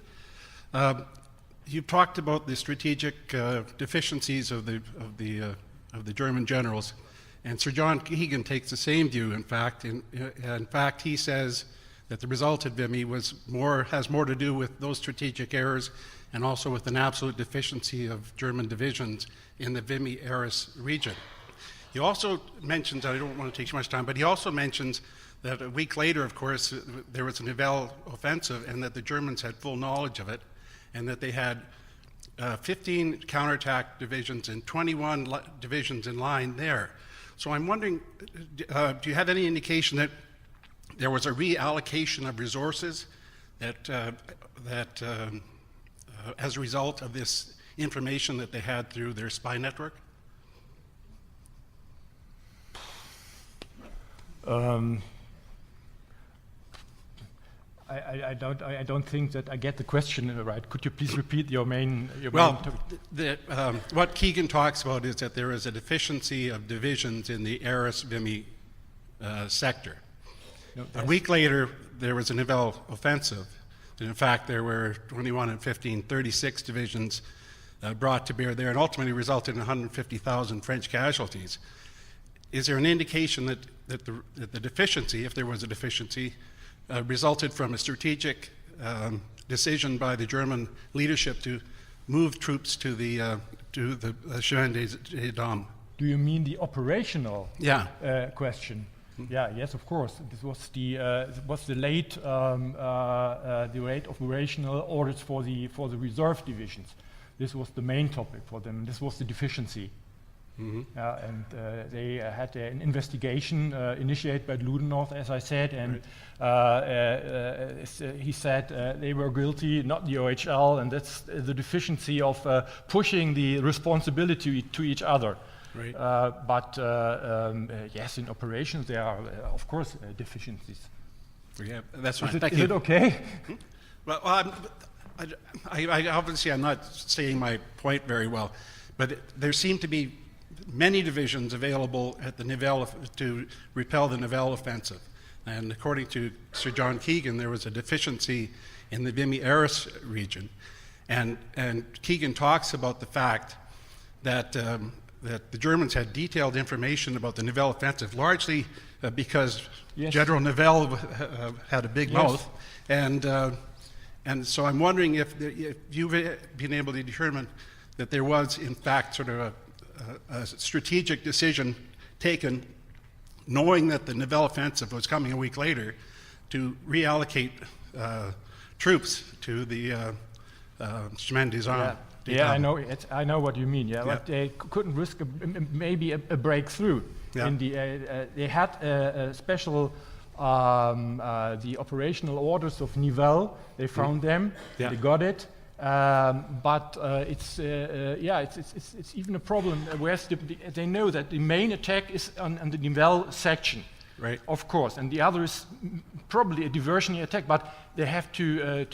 You've talked about the strategic deficiencies of the German generals, and Sir John Keegan takes the same view. In fact, he says that the result at Vimy has more to do with those strategic errors, and also with an absolute deficiency of German divisions in the Vimy-Arras region. He also mentions, I don't want to take too much time, but he also mentions that a week later, of course, there was a Nivelle offensive, and that the Germans had full knowledge of it, and that they had 15 counterattack divisions and 21 divisions in line there. So I'm wondering, do you have any indication that there was a reallocation of resources that as a result of this information that they had through their spy network? I don't think that I get the question right. Could you please repeat your main topic? What Keegan talks about is that there is a deficiency of divisions in the Arras-Vimy sector. A week later, there was a Nivelle offensive. And in fact, there were 21 and 15, 36 divisions brought to bear there, and ultimately resulted in 150,000 French casualties. Is there an indication that the deficiency, if there was a deficiency, resulted from a strategic decision by the German leadership to move troops to the Chemin des Dames? Do you mean the operational question? Mm-hmm. Yeah, yes, of course. This was the late operational orders for the reserve divisions. This was the main topic for them. This was the deficiency. And they had an investigation initiated by Ludendorff, as I said, and he said they were guilty, not the OHL, and that's the deficiency of pushing the responsibility to each other. Right. But yes, in operations there are, of course, deficiencies. Yeah, that's fine. Is it, Thank is you. it okay? Well, I obviously I'm not saying my point very well, but there seem to be many divisions available at the Nivelle to repel the Nivelle offensive. And according to Sir John Keegan, there was a deficiency in the Vimy Ridge region. And Keegan talks about the fact that, that the Germans had detailed information about the Nivelle offensive, largely because Yes. General Nivelle had a big Yes. mouth. And so I'm wondering if you've been able to determine that there was, in fact, sort of a strategic decision taken, knowing that the Nivelle offensive was coming a week later, to reallocate troops to the chemin des Armes. Yeah, I know. I know what you mean. Yeah, Yeah. but they couldn't risk maybe a breakthrough. Yeah. In the they had a special the operational orders of Nivelle. They found them. Yeah. They got it. But it's even a problem. Whereas they know that the main attack is on the Nivelle section. Right. Of course, and the other is probably a diversionary attack, but they have to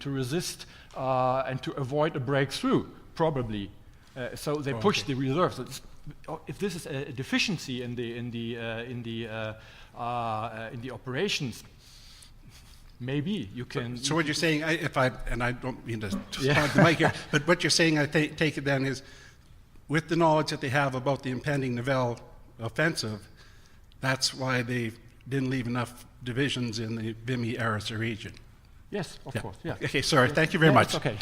resist and to avoid a breakthrough, probably. So they push the reserves. So if this is a deficiency in the operations, maybe you can. So what you're saying, and I don't mean to hog the mic here, but what you're saying, I take it then, is with the knowledge that they have about the impending Nivelle offensive, that's why they didn't leave enough divisions in the Vimy Ridge region. Yes, of course. Yeah. Okay, sorry. Thank you very much. It's okay.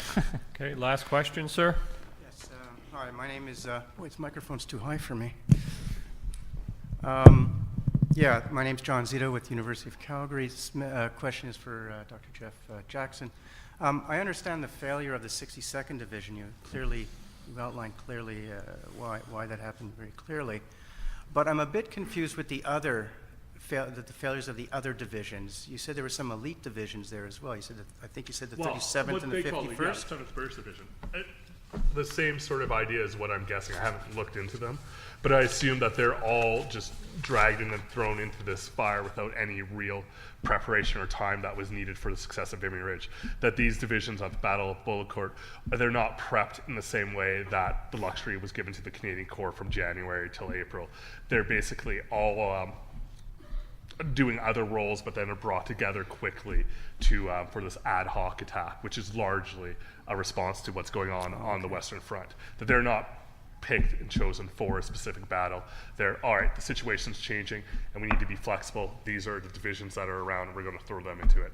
Okay, last question, sir. Yes, hi, my name is, wait, this microphone's too high for me. Yeah, my name's John Zito with University of Calgary. This question is for Dr. Geoff Jackson. I understand the failure of the 62nd Division. You outlined clearly why that happened very clearly. But I'm a bit confused with the failures of the other divisions. You said there were some elite divisions there as well. You said I think you said the 37th and the 51st. 1st Division. The same sort of idea is what I'm guessing. I haven't looked into them, but I assume that they're all just dragged in and thrown into this fire without any real preparation or time that was needed for the success of Vimy Ridge. That these divisions at the Battle of Bullecourt, they're not prepped in the same way that the luxury was given to the Canadian Corps from January till April. They're basically all doing other roles, but then are brought together quickly to for this ad hoc attack, which is largely a response to what's going on the Western Front. That they're not picked and chosen for a specific battle. They're, all right, the situation's changing and we need to be flexible. These are the divisions that are around and we're going to throw them into it.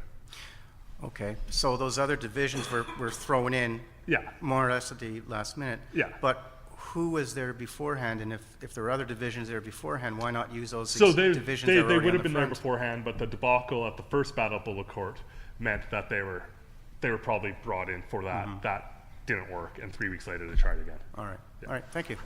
Okay, so those other divisions were thrown in more or less at the last minute. Yeah. But who was there beforehand? And if there were other divisions there beforehand, why not use those divisions that were they already would on have been the there front? beforehand, but the debacle at the first Battle of Bullecourt meant that they were probably brought in for that. That didn't work, and 3 weeks later they tried again. All right. All right, thank you.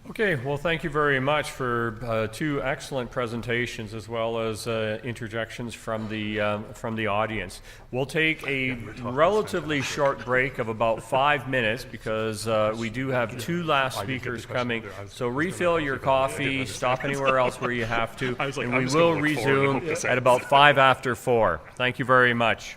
Okay, well, thank you very much for two excellent presentations as well as interjections from the audience. We'll take a relatively short break of about 5 minutes because we do have two last speakers coming. So refill your coffee, stop anywhere else where you have to, and we will resume at about 5 after 4. Thank you very much.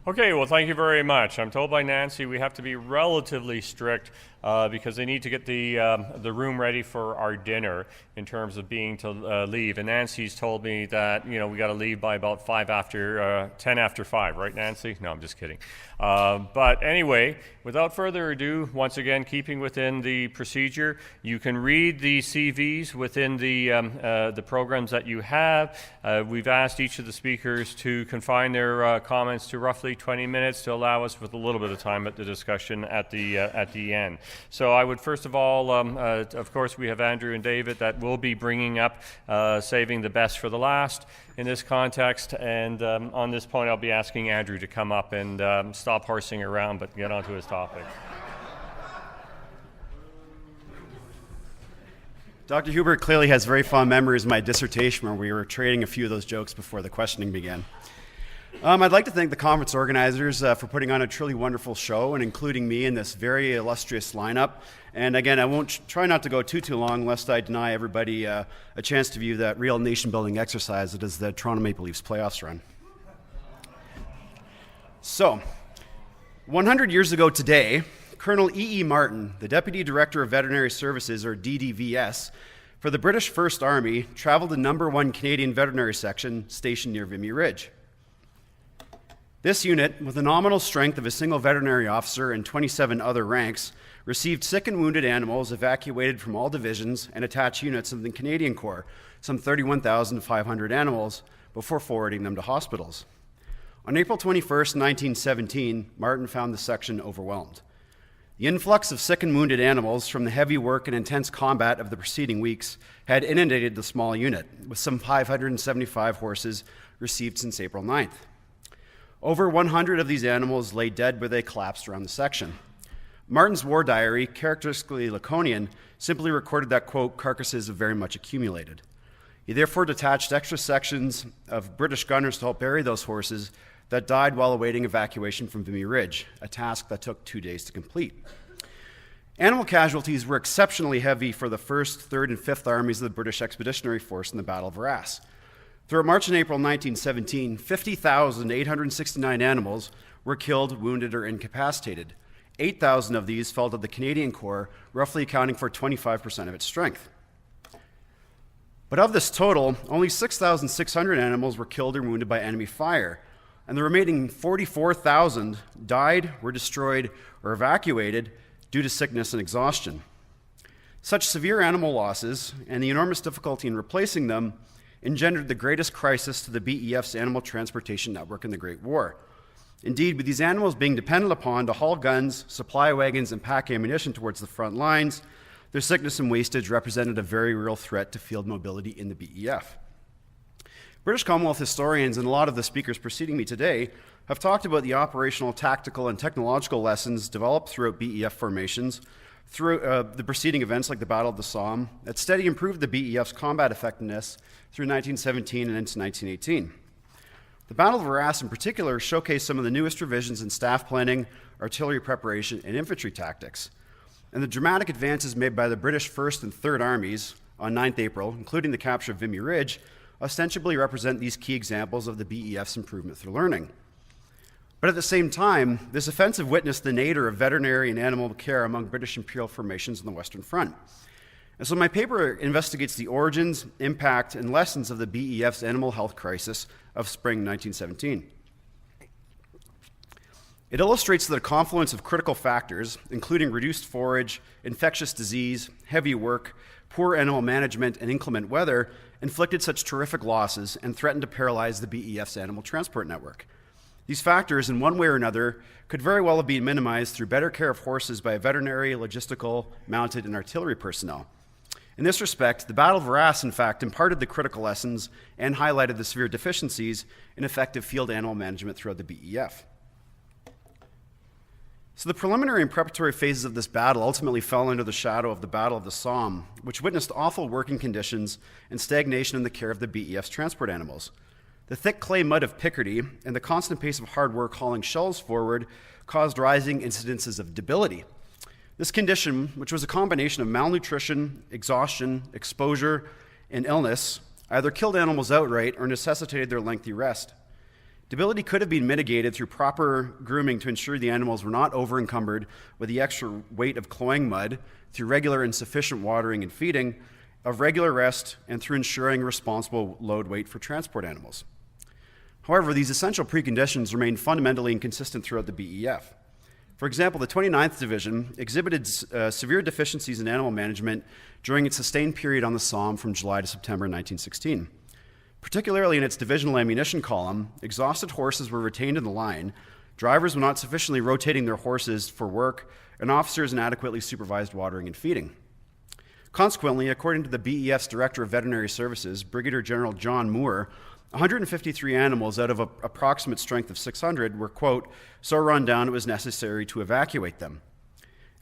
Okay, well, thank you very much. I'm told by Nancy we have to be relatively strict because they need to get the room ready for our dinner in terms of being to leave. And Nancy's told me that, we got to leave by about 10 after 5, right, Nancy? No, I'm just kidding. But anyway, without further ado, once again, keeping within the procedure, you can read the CVs within the programs that you have. We've asked each of the speakers to confine their comments to roughly 20 minutes to allow us with a little bit of time at the discussion at the end. So I would first of all, of course, we have Andrew and David that will be bringing up saving the best for the last in this context. And on this point, I'll be asking Andrew to come up and stop horsing around, but get onto his topic. Dr. Huebert clearly has very fond memories of my dissertation where we were trading a few of those jokes before the questioning began. I'd like to thank the conference organizers for putting on a truly wonderful show and including me in this very illustrious lineup. And again, I won't try not to go too long lest I deny everybody a chance to view that real nation-building exercise that is the Toronto Maple Leafs playoffs run. So, 100 years ago today, Colonel E.E. Martin, the Deputy Director of Veterinary Services, or DDVS, for the British First Army, traveled the No. 1 Canadian Veterinary Section stationed near Vimy Ridge. This unit, with a nominal strength of a single veterinary officer and 27 other ranks, received sick and wounded animals evacuated from all divisions and attached units of the Canadian Corps, some 31,500 animals, before forwarding them to hospitals. On April 21st, 1917, Martin found the section overwhelmed. The influx of sick and wounded animals from the heavy work and intense combat of the preceding weeks had inundated the small unit, with some 575 horses received since April 9th. Over 100 of these animals lay dead where they collapsed around the section. Martin's war diary, characteristically Laconian, simply recorded that, quote, carcasses have very much accumulated. He therefore detached extra sections of British gunners to help bury those horses that died while awaiting evacuation from Vimy Ridge, a task that took 2 days to complete. Animal casualties were exceptionally heavy for the 1st, 3rd, and 5th Armies of the British Expeditionary Force in the Battle of Arras. Throughout March and April 1917, 50,869 animals were killed, wounded, or incapacitated. 8,000 of these fell to the Canadian Corps, roughly accounting for 25% of its strength. But of this total, only 6,600 animals were killed or wounded by enemy fire, and the remaining 44,000 died, were destroyed, or evacuated due to sickness and exhaustion. Such severe animal losses and the enormous difficulty in replacing them engendered the greatest crisis to the B.E.F's animal transportation network in the Great War. Indeed, with these animals being dependent upon to haul guns, supply wagons, and pack ammunition towards the front lines, their sickness and wastage represented a very real threat to field mobility in the B.E.F. British Commonwealth historians and a lot of the speakers preceding me today have talked about the operational, tactical, and technological lessons developed throughout B.E.F. formations, through the preceding events like the Battle of the Somme, that steadily improved the B.E.F's combat effectiveness through 1917 and into 1918. The Battle of Arras in particular showcased some of the newest revisions in staff planning, artillery preparation, and infantry tactics. And the dramatic advances made by the British 1st and 3rd Armies on 9th April, including the capture of Vimy Ridge, ostensibly represent these key examples of the B.E.F's improvement through learning. But at the same time, this offensive witnessed the nadir of veterinary and animal care among British imperial formations on the Western Front. And so my paper investigates the origins, impact, and lessons of the B.E.F's animal health crisis of spring 1917. It illustrates that a confluence of critical factors, including reduced forage, infectious disease, heavy work, poor animal management, and inclement weather, inflicted such terrific losses and threatened to paralyze the B.E.F's animal transport network. These factors, in one way or another, could very well have been minimized through better care of horses by veterinary, logistical, mounted, and artillery personnel. In this respect, the Battle of Arras, in fact, imparted the critical lessons and highlighted the severe deficiencies in effective field animal management throughout the B.E.F. So the preliminary and preparatory phases of this battle ultimately fell under the shadow of the Battle of the Somme, which witnessed awful working conditions and stagnation in the care of the B.E.F's transport animals. The thick clay mud of Picardy and the constant pace of hard work hauling shells forward caused rising incidences of debility. This condition, which was a combination of malnutrition, exhaustion, exposure, and illness, either killed animals outright or necessitated their lengthy rest. Debility could have been mitigated through proper grooming to ensure the animals were not over-encumbered with the extra weight of cloying mud, through regular and sufficient watering and feeding, of regular rest, and through ensuring responsible load weight for transport animals. However, these essential preconditions remained fundamentally inconsistent throughout the B.E.F. For example, the 29th Division exhibited severe deficiencies in animal management during its sustained period on the Somme from July to September 1916. Particularly in its divisional ammunition column, exhausted horses were retained in the line, drivers were not sufficiently rotating their horses for work, and officers inadequately supervised watering and feeding. Consequently, according to the B.E.F's Director of Veterinary Services, Brigadier General John Moore, 153 animals out of an approximate strength of 600 were, quote, so run down it was necessary to evacuate them.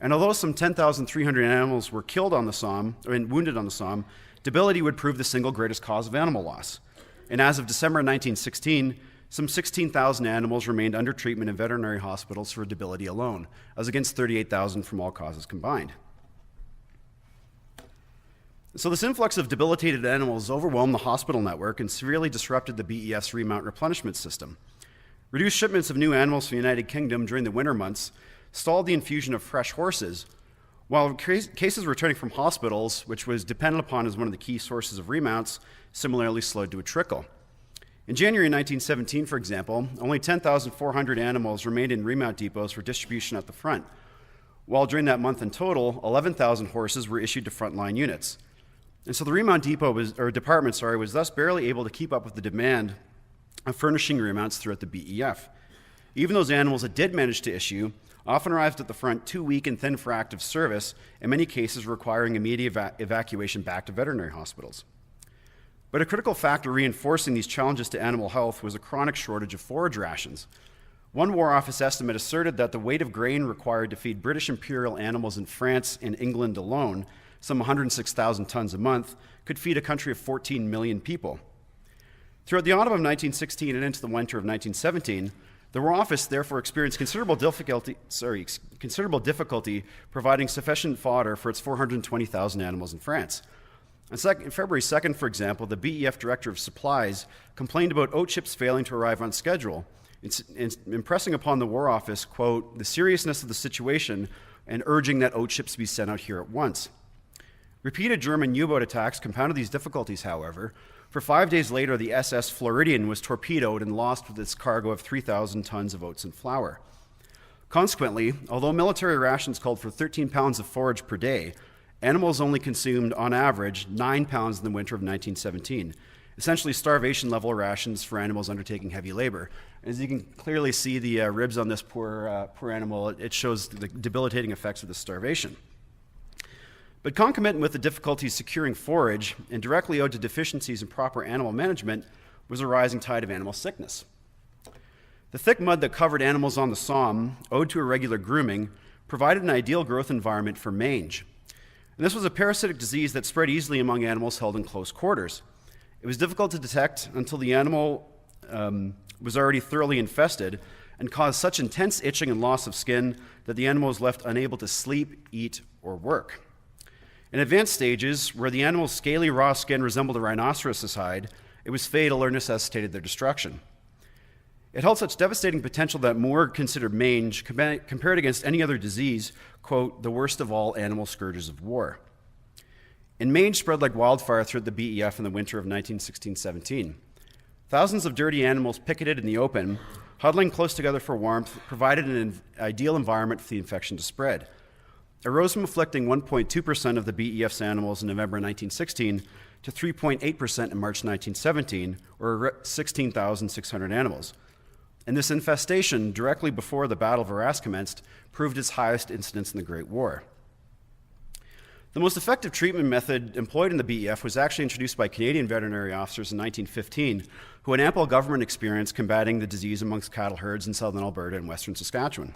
And although some 10,300 animals were killed on the Somme, and wounded on the Somme, debility would prove the single greatest cause of animal loss. And as of December 1916, some 16,000 animals remained under treatment in veterinary hospitals for debility alone, as against 38,000 from all causes combined. So this influx of debilitated animals overwhelmed the hospital network and severely disrupted the B.E.F's remount replenishment system. Reduced shipments of new animals from the United Kingdom during the winter months stalled the infusion of fresh horses, while cases returning from hospitals, which was dependent upon as one of the key sources of remounts, similarly slowed to a trickle. In January 1917, for example, only 10,400 animals remained in remount depots for distribution at the front, while during that month in total, 11,000 horses were issued to frontline units. And so the remount department was thus barely able to keep up with the demand of furnishing remounts throughout the B.E.F. Even those animals that did manage to issue often arrived at the front too weak and thin for active service, in many cases requiring immediate evacuation back to veterinary hospitals. But a critical factor reinforcing these challenges to animal health was a chronic shortage of forage rations. One War Office estimate asserted that the weight of grain required to feed British imperial animals in France and England alone, some 106,000 tons a month, could feed a country of 14 million people. Throughout the autumn of 1916 and into the winter of 1917, the War Office therefore experienced considerable difficulty providing sufficient fodder for its 420,000 animals in France. On February 2nd, for example, the B.E.F. Director of Supplies complained about oat ships failing to arrive on schedule, impressing upon the War Office, quote, the seriousness of the situation and urging that oat ships be sent out here at once. Repeated German U-boat attacks compounded these difficulties, however, for 5 days later the SS Floridian was torpedoed and lost with its cargo of 3,000 tons of oats and flour. Consequently, although military rations called for 13 pounds of forage per day, animals only consumed, on average, 9 pounds in the winter of 1917, essentially starvation-level rations for animals undertaking heavy labor. As you can clearly see the ribs on this poor animal, it shows the debilitating effects of the starvation. But concomitant with the difficulties securing forage, and directly owed to deficiencies in proper animal management, was a rising tide of animal sickness. The thick mud that covered animals on the Somme, owed to irregular grooming, provided an ideal growth environment for mange. And this was a parasitic disease that spread easily among animals held in close quarters. It was difficult to detect until the animal was already thoroughly infested and caused such intense itching and loss of skin that the animal was left unable to sleep, eat, or work. In advanced stages, where the animal's scaly raw skin resembled a rhinoceros's hide, it was fatal or necessitated their destruction. It held such devastating potential that Moore considered mange, compared against any other disease, quote, the worst of all animal scourges of war. And mange spread like wildfire throughout the B.E.F. in the winter of 1916-17. Thousands of dirty animals picketed in the open, huddling close together for warmth, provided an ideal environment for the infection to spread. It rose from afflicting 1.2% of the B.E.F.'s animals in November 1916 to 3.8% in March 1917, or 16,600 animals. And this infestation, directly before the Battle of Arras commenced, proved its highest incidence in the Great War. The most effective treatment method employed in the B.E.F. was actually introduced by Canadian veterinary officers in 1915, who had ample government experience combating the disease amongst cattle herds in southern Alberta and western Saskatchewan.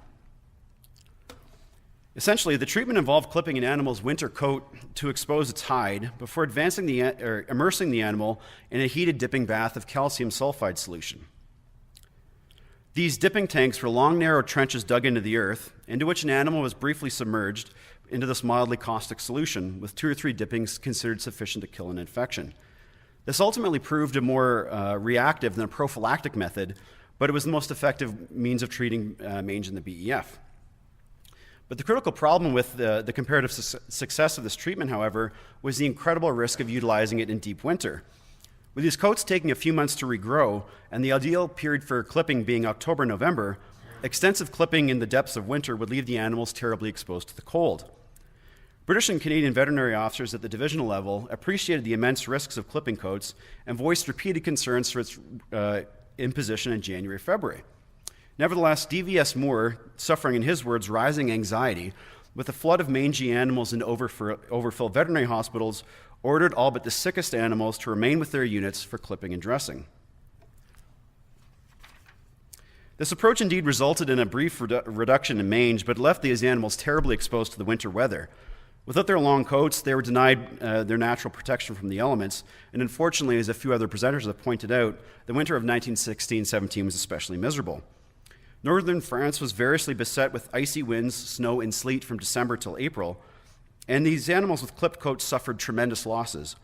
Essentially, the treatment involved clipping an animal's winter coat to expose its hide before immersing the animal in a heated dipping bath of calcium sulfide solution. These dipping tanks were long, narrow trenches dug into the earth, into which an animal was briefly submerged into this mildly caustic solution, with 2 or 3 dippings considered sufficient to kill an infection. This ultimately proved a more reactive than a prophylactic method, but it was the most effective means of treating mange in the B.E.F. But the critical problem with the comparative success of this treatment, however, was the incredible risk of utilizing it in deep winter. With these coats taking a few months to regrow, and the ideal period for clipping being October-November, extensive clipping in the depths of winter would leave the animals terribly exposed to the cold. British and Canadian veterinary officers at the divisional level appreciated the immense risks of clipping coats and voiced repeated concerns for its imposition in January-February. Nevertheless, DVS Moore, suffering in his words rising anxiety, with a flood of mangy animals into overfilled veterinary hospitals, ordered all but the sickest animals to remain with their units for clipping and dressing. This approach indeed resulted in a brief reduction in mange, but left these animals terribly exposed to the winter weather. Without their long coats, they were denied their natural protection from the elements, and unfortunately, as a few other presenters have pointed out, the winter of 1916-17 was especially miserable. Northern France was variously beset with icy winds, snow, and sleet from December till April, and these animals with clipped coats suffered tremendous losses.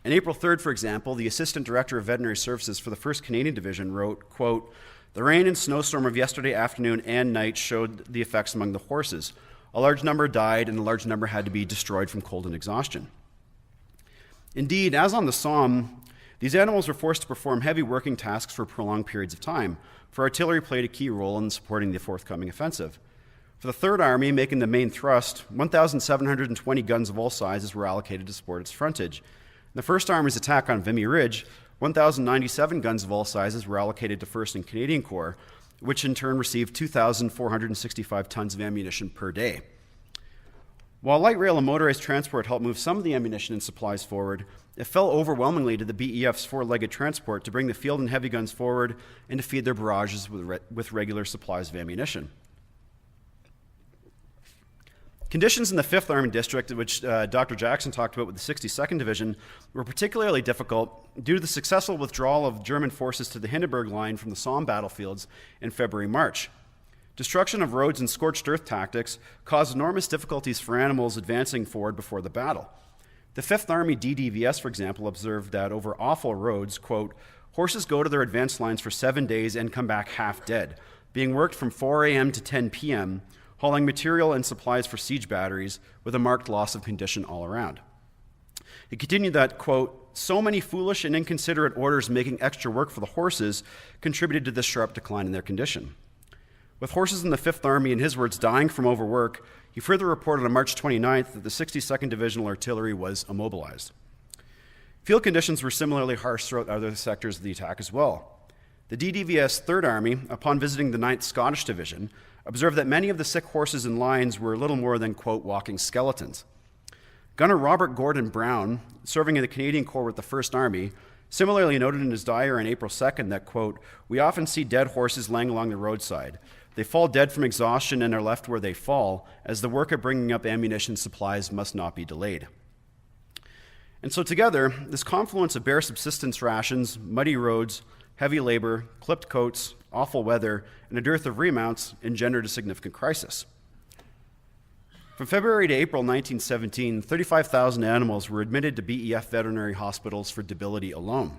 On April 3rd, for example, the Assistant Director of Veterinary Services for the 1st Canadian Division wrote, quote, "The rain and snowstorm of yesterday afternoon and night showed the effects among the horses. A large number died, and a large number had to be destroyed from cold and exhaustion." Indeed, as on the Somme, these animals were forced to perform heavy working tasks for prolonged periods of time, for artillery played a key role in supporting the forthcoming offensive. For the Third Army, making the main thrust, 1,720 guns of all sizes were allocated to support its frontage. In the First Army's attack on Vimy Ridge, 1,097 guns of all sizes were allocated to 1st and Canadian Corps, which in turn received 2,465 tons of ammunition per day. While light rail and motorized transport helped move some of the ammunition and supplies forward, it fell overwhelmingly to the B.E.F's four-legged transport to bring the field and heavy guns forward and to feed their barrages with regular supplies of ammunition. Conditions in the 5th Army District, which Dr. Jackson talked about with the 62nd Division, were particularly difficult due to the successful withdrawal of German forces to the Hindenburg Line from the Somme battlefields in February-March. Destruction of roads and scorched earth tactics caused enormous difficulties for animals advancing forward before the battle. The 5th Army DDVS, for example, observed that over awful roads, quote, "Horses go to their advance lines for 7 days and come back half dead, being worked from 4 a.m. to 10 p.m., hauling material and supplies for siege batteries with a marked loss of condition all around." He continued that, quote, "So many foolish and inconsiderate orders making extra work for the horses contributed to this sharp decline in their condition." With horses in the 5th Army, in his words, dying from overwork, he further reported on March 29th that the 62nd Divisional Artillery was immobilized. Field conditions were similarly harsh throughout other sectors of the attack as well. The DDVS 3rd Army, upon visiting the 9th Scottish Division, observed that many of the sick horses in lines were little more than, quote, "walking skeletons." Gunner Robert Gordon Brown, serving in the Canadian Corps with the 1st Army, similarly noted in his diary on April 2nd that, quote, "We often see dead horses laying along the roadside. They fall dead from exhaustion and are left where they fall, as the work of bringing up ammunition supplies must not be delayed." And so together, this confluence of bare subsistence rations, muddy roads, heavy labor, clipped coats, awful weather, and a dearth of remounts engendered a significant crisis. From February to April 1917, 35,000 animals were admitted to B.E.F. veterinary hospitals for debility alone.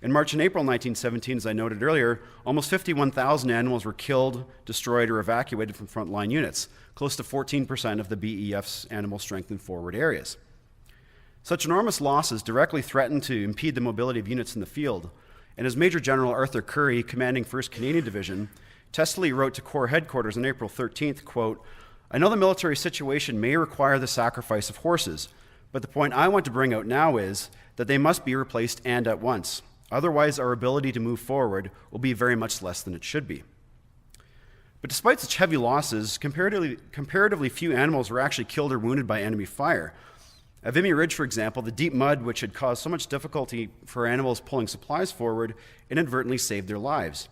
In March and April 1917, as I noted earlier, almost 51,000 animals were killed, destroyed, or evacuated from frontline units, close to 14% of the B.E.F's animal strength in forward areas. Such enormous losses directly threatened to impede the mobility of units in the field, and as Major General Arthur Currie, commanding 1st Canadian Division, testily wrote to Corps headquarters on April 13th, quote, "I know the military situation may require the sacrifice of horses, but the point I want to bring out now is that they must be replaced and at once. Otherwise, our ability to move forward will be very much less than it should be." But despite such heavy losses, comparatively few animals were actually killed or wounded by enemy fire. At Vimy Ridge, for example, the deep mud, which had caused so much difficulty for animals pulling supplies forward, inadvertently saved their lives.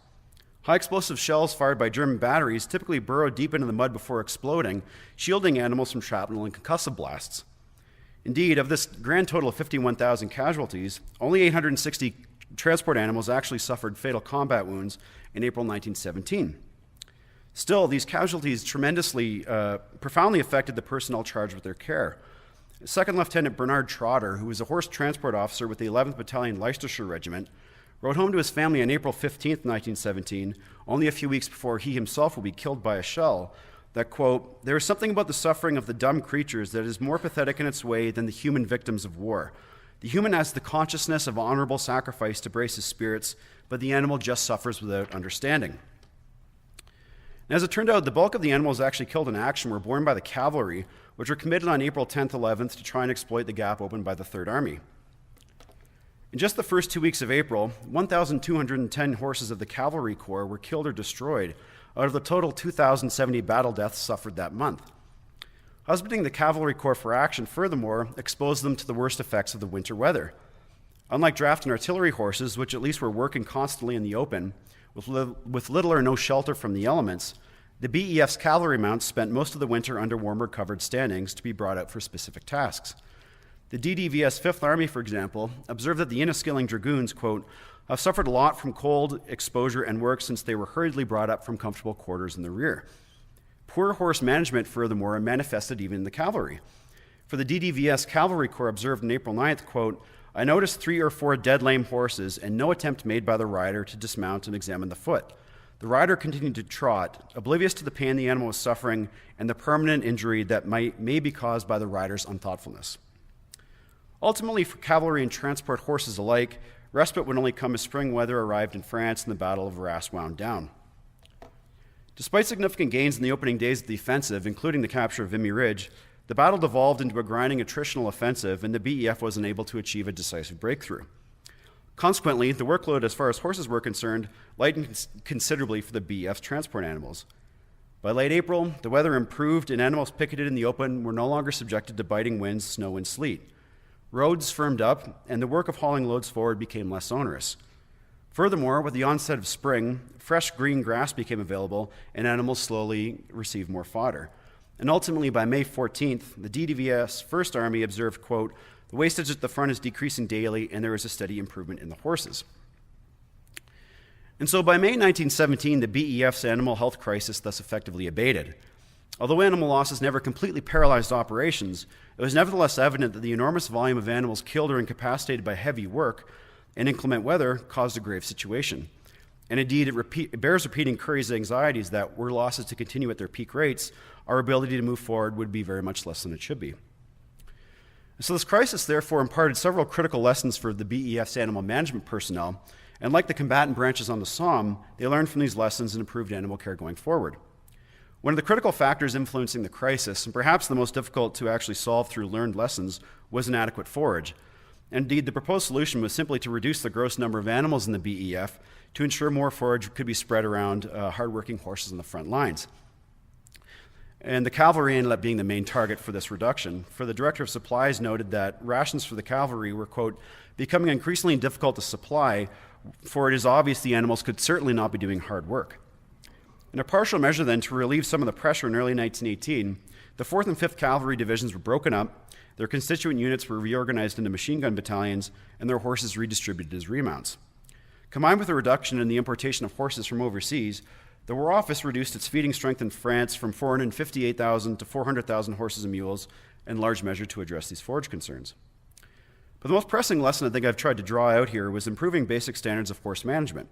High explosive shells fired by German batteries typically burrow deep into the mud before exploding, shielding animals from shrapnel and concussive blasts. Indeed, of this grand total of 51,000 casualties, only 860 transport animals actually suffered fatal combat wounds in April 1917. Still, these casualties profoundly affected the personnel charged with their care. Second Lieutenant Bernard Trotter, who was a horse transport officer with the 11th Battalion Leicestershire Regiment, wrote home to his family on April 15th, 1917, only a few weeks before he himself will be killed by a shell, that, quote, "There is something about the suffering of the dumb creatures that is more pathetic in its way than the human victims of war. The human has the consciousness of honorable sacrifice to brace his spirits, but the animal just suffers without understanding." And as it turned out, the bulk of the animals actually killed in action were borne by the cavalry, which were committed on April 10th, 11th to try and exploit the gap opened by the 3rd Army. In just the first 2 weeks of April, 1,210 horses of the Cavalry Corps were killed or destroyed out of the total 2,070 battle deaths suffered that month. Husbanding the Cavalry Corps for action, furthermore, exposed them to the worst effects of the winter weather. Unlike draft and artillery horses, which at least were working constantly in the open, with little or no shelter from the elements, the B.E.F's cavalry mounts spent most of the winter under warmer covered standings to be brought out for specific tasks. The DDVS 5th Army, for example, observed that the Inniskilling Dragoons, quote, have suffered a lot from cold, exposure, and work since they were hurriedly brought up from comfortable quarters in the rear. Poor horse management, furthermore, manifested even in the cavalry. For the DDVS Cavalry Corps observed on April 9th, quote, I noticed 3 or 4 dead lame horses and no attempt made by the rider to dismount and examine the foot. The rider continued to trot, oblivious to the pain the animal was suffering and the permanent injury that may be caused by the rider's unthoughtfulness. Ultimately, for cavalry and transport horses alike, respite would only come as spring weather arrived in France and the Battle of Arras wound down. Despite significant gains in the opening days of the offensive, including the capture of Vimy Ridge, the battle devolved into a grinding attritional offensive, and the B.E.F. was unable to achieve a decisive breakthrough. Consequently, the workload as far as horses were concerned lightened considerably for the B.E.F.'s transport animals. By late April, the weather improved, and animals picketed in the open were no longer subjected to biting winds, snow, and sleet. Roads firmed up, and the work of hauling loads forward became less onerous. Furthermore, with the onset of spring, fresh green grass became available, and animals slowly received more fodder. And ultimately, by May 14th, the DDVS 1st Army observed, quote, the wastage at the front is decreasing daily, and there is a steady improvement in the horses. And so by May 1917, the B.E.F.'s animal health crisis thus effectively abated. Although animal losses never completely paralyzed operations, it was nevertheless evident that the enormous volume of animals killed or incapacitated by heavy work and inclement weather caused a grave situation. And indeed, it bears repeating Curry's anxieties that were losses to continue at their peak rates, our ability to move forward would be very much less than it should be. So this crisis, therefore, imparted several critical lessons for the B.E.F's animal management personnel, and like the combatant branches on the Somme, they learned from these lessons and improved animal care going forward. One of the critical factors influencing the crisis, and perhaps the most difficult to actually solve through learned lessons, was inadequate forage. Indeed, the proposed solution was simply to reduce the gross number of animals in the B.E.F. to ensure more forage could be spread around hardworking horses in the front lines. And the cavalry ended up being the main target for this reduction. For the Director of Supplies noted that rations for the cavalry were, quote, becoming increasingly difficult to supply, for it is obvious the animals could certainly not be doing hard work. In a partial measure, then, to relieve some of the pressure in early 1918, the 4th and 5th Cavalry Divisions were broken up, their constituent units were reorganized into machine gun battalions, and their horses redistributed as remounts. Combined with a reduction in the importation of horses from overseas, the War Office reduced its feeding strength in France from 458,000 to 400,000 horses and mules, in large measure to address these forage concerns. But the most pressing lesson I think I've tried to draw out here was improving basic standards of horse management.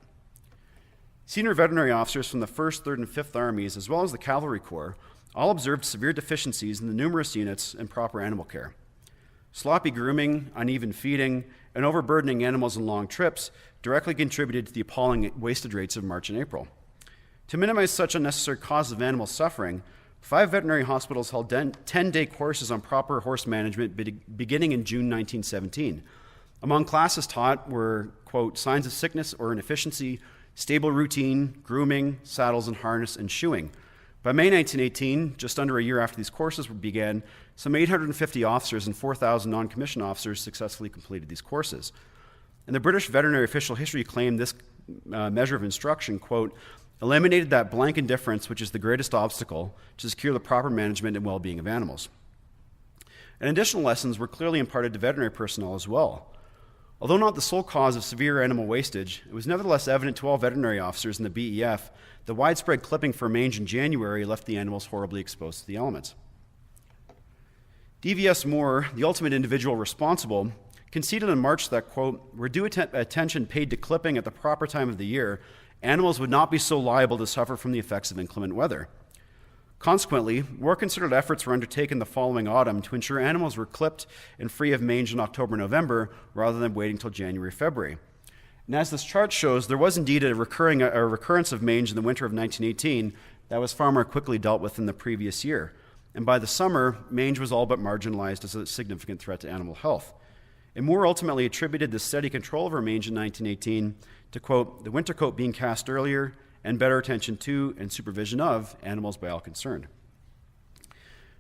Senior veterinary officers from the 1st, 3rd, and 5th Armies, as well as the Cavalry Corps, all observed severe deficiencies in the numerous units and proper animal care. Sloppy grooming, uneven feeding, and overburdening animals on long trips directly contributed to the appalling wastage rates of March and April. To minimize such unnecessary causes of animal suffering, 5 veterinary hospitals held 10-day courses on proper horse management beginning in June 1917. Among classes taught were, quote, signs of sickness or inefficiency, stable routine, grooming, saddles and harness, and shoeing. By May 1918, just under a year after these courses began, some 850 officers and 4,000 non-commissioned officers successfully completed these courses. And the British veterinary official history claimed this measure of instruction, quote, eliminated that blank indifference which is the greatest obstacle to secure the proper management and well-being of animals. And additional lessons were clearly imparted to veterinary personnel as well. Although not the sole cause of severe animal wastage, it was nevertheless evident to all veterinary officers in the B.E.F. that widespread clipping for mange in January left the animals horribly exposed to the elements. D.V.S. Moore, the ultimate individual responsible, conceded in March that, quote, were due attention paid to clipping at the proper time of the year, animals would not be so liable to suffer from the effects of inclement weather. Consequently, more concerted efforts were undertaken the following autumn to ensure animals were clipped and free of mange in October-November rather than waiting till January-February. And as this chart shows, there was indeed a recurrence of mange in the winter of 1918 that was far more quickly dealt with than the previous year. And by the summer, mange was all but marginalized as a significant threat to animal health. and Moore ultimately attributed the steady control of her mange in 1918 to, quote, the winter coat being cast earlier and better attention to and supervision of animals by all concerned.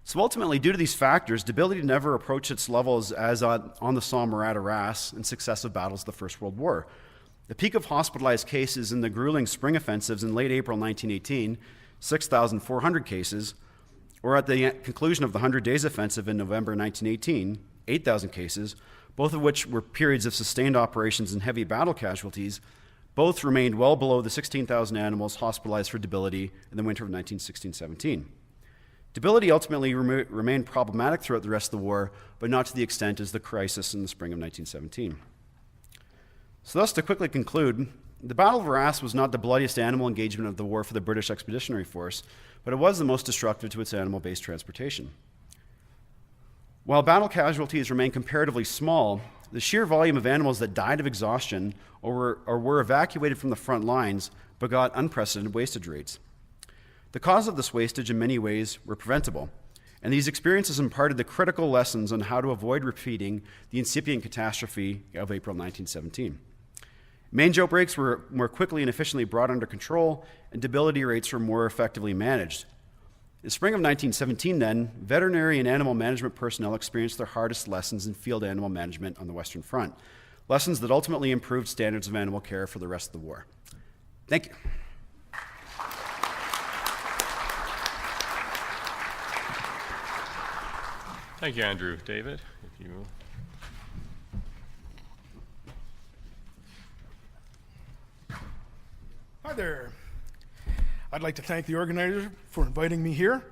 So ultimately, due to these factors, debility never approached its levels as on the Somme or at Arras in successive battles of the First World War. The peak of hospitalized cases in the grueling spring offensives in late April 1918, 6,400 cases, or at the conclusion of the 100 Days Offensive in November 1918, 8,000 cases, both of which were periods of sustained operations and heavy battle casualties, both remained well below the 16,000 animals hospitalized for debility in the winter of 1916-17. Debility ultimately remained problematic throughout the rest of the war, but not to the extent as the crisis in the spring of 1917. So thus, to quickly conclude, the Battle of Arras was not the bloodiest animal engagement of the war for the British Expeditionary Force, but it was the most destructive to its animal-based transportation. While battle casualties remain comparatively small, the sheer volume of animals that died of exhaustion or were evacuated from the front lines begot unprecedented wastage rates. The cause of this wastage in many ways were preventable, and these experiences imparted the critical lessons on how to avoid repeating the incipient catastrophe of April 1917. Mange outbreaks were more quickly and efficiently brought under control, and debility rates were more effectively managed. In the spring of 1917, then, veterinary and animal management personnel experienced their hardest lessons in field animal management on the Western Front, lessons that ultimately improved standards of animal care for the rest of the war. Thank you. Thank you, Andrew. David, if you will. Hi there. I'd like to thank the organizer for inviting me here,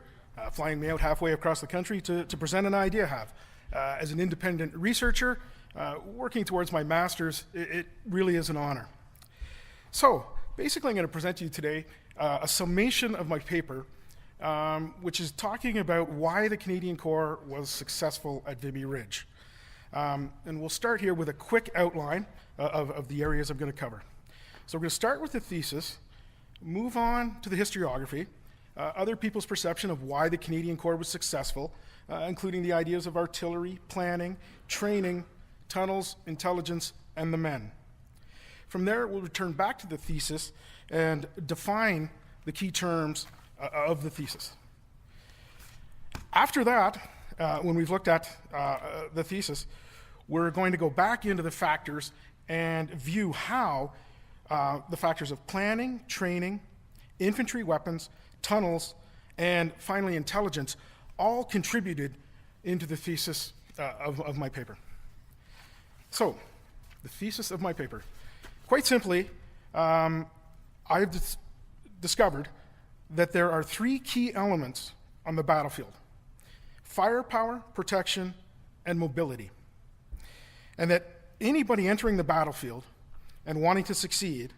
flying me out halfway across the country to present an idea I have. As an independent researcher, working towards my master's, it really is an honor. So, basically I'm going to present to you today a summation of my paper, which is talking about why the Canadian Corps was successful at Vimy Ridge. And we'll start here with a quick outline of the areas I'm going to cover. So we're going to start with the thesis, move on to the historiography, other people's perception of why the Canadian Corps was successful, including the ideas of artillery, planning, training, tunnels, intelligence, and the men. From there, we'll return back to the thesis and define the key terms of the thesis. After that, when we've looked at the thesis, we're going to go back into the factors and view how the factors of planning, training, infantry weapons, tunnels, and finally intelligence all contributed into the thesis of my paper. So, the thesis of my paper. Quite simply, I've discovered that there are three key elements on the battlefield: firepower, protection, and mobility. And that anybody entering the battlefield and wanting to succeed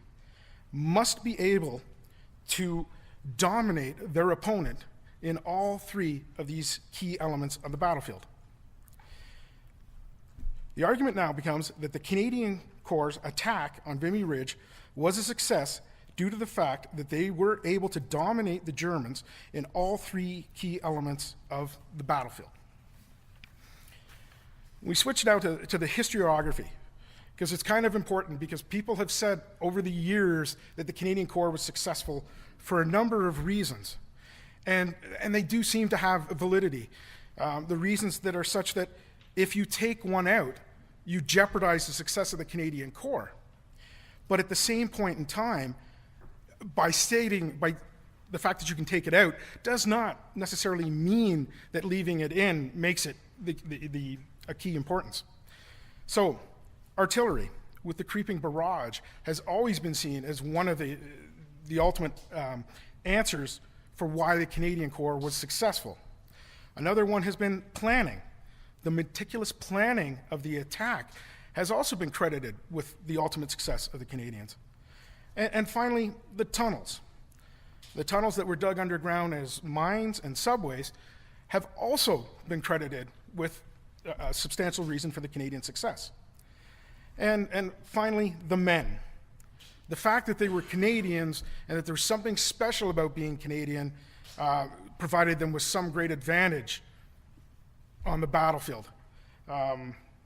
must be able to dominate their opponent in all three of these key elements of the battlefield. The argument now becomes that the Canadian Corps' attack on Vimy Ridge was a success due to the fact that they were able to dominate the Germans in all three key elements of the battlefield. We switched now to the historiography, because it's kind of important, because people have said over the years that the Canadian Corps was successful for a number of reasons, and they do seem to have validity. The reasons that are such that if you take one out, you jeopardize the success of the Canadian Corps. But at the same point in time, by the fact that you can take it out does not necessarily mean that leaving it in makes it a key importance. So, artillery, with the creeping barrage, has always been seen as one of the ultimate answers for why the Canadian Corps was successful. Another one has been planning. The meticulous planning of the attack has also been credited with the ultimate success of the Canadians. And finally, the tunnels. The tunnels that were dug underground as mines and subways have also been credited with a substantial reason for the Canadian success. And finally, the men. The fact that they were Canadians and that there was something special about being Canadian provided them with some great advantage on the battlefield.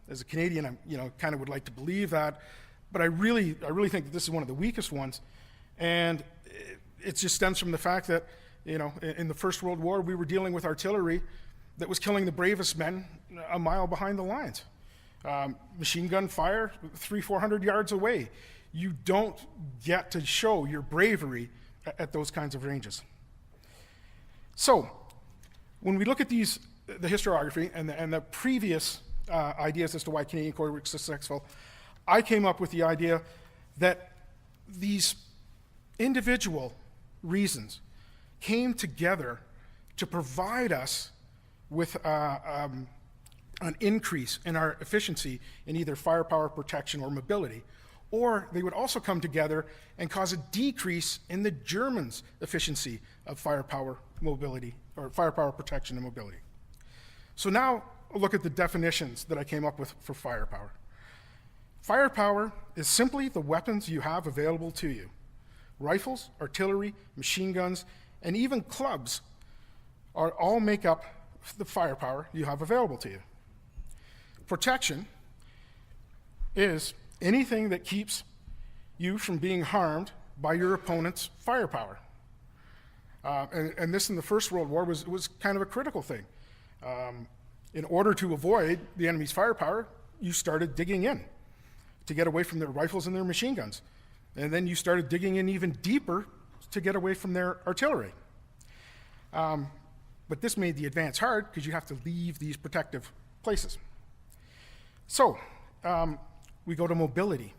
As a Canadian, I kind of would like to believe that, but I really think that this is one of the weakest ones, and it just stems from the fact that, in the First World War, we were dealing with artillery that was killing the bravest men a mile behind the lines. Machine gun fire 300-400 yards away. You don't get to show your bravery at those kinds of ranges. So, when we look at the historiography and the previous ideas as to why Canadian Corps were successful, I came up with the idea that these individual reasons came together to provide us with an increase in our efficiency in either firepower, protection, or mobility, or they would also come together and cause a decrease in the Germans' efficiency of firepower, mobility, or firepower, protection, and mobility. So now I'll look at the definitions that I came up with for firepower. Firepower is simply the weapons you have available to you. Rifles, artillery, machine guns, and even clubs all make up the firepower you have available to you. Protection is anything that keeps you from being harmed by your opponent's firepower. And this in the First World War was kind of a critical thing. In order to avoid the enemy's firepower, you started digging in to get away from their rifles and their machine guns. And then you started digging in even deeper to get away from their artillery. But this made the advance hard because you have to leave these protective places. So, we go to mobility.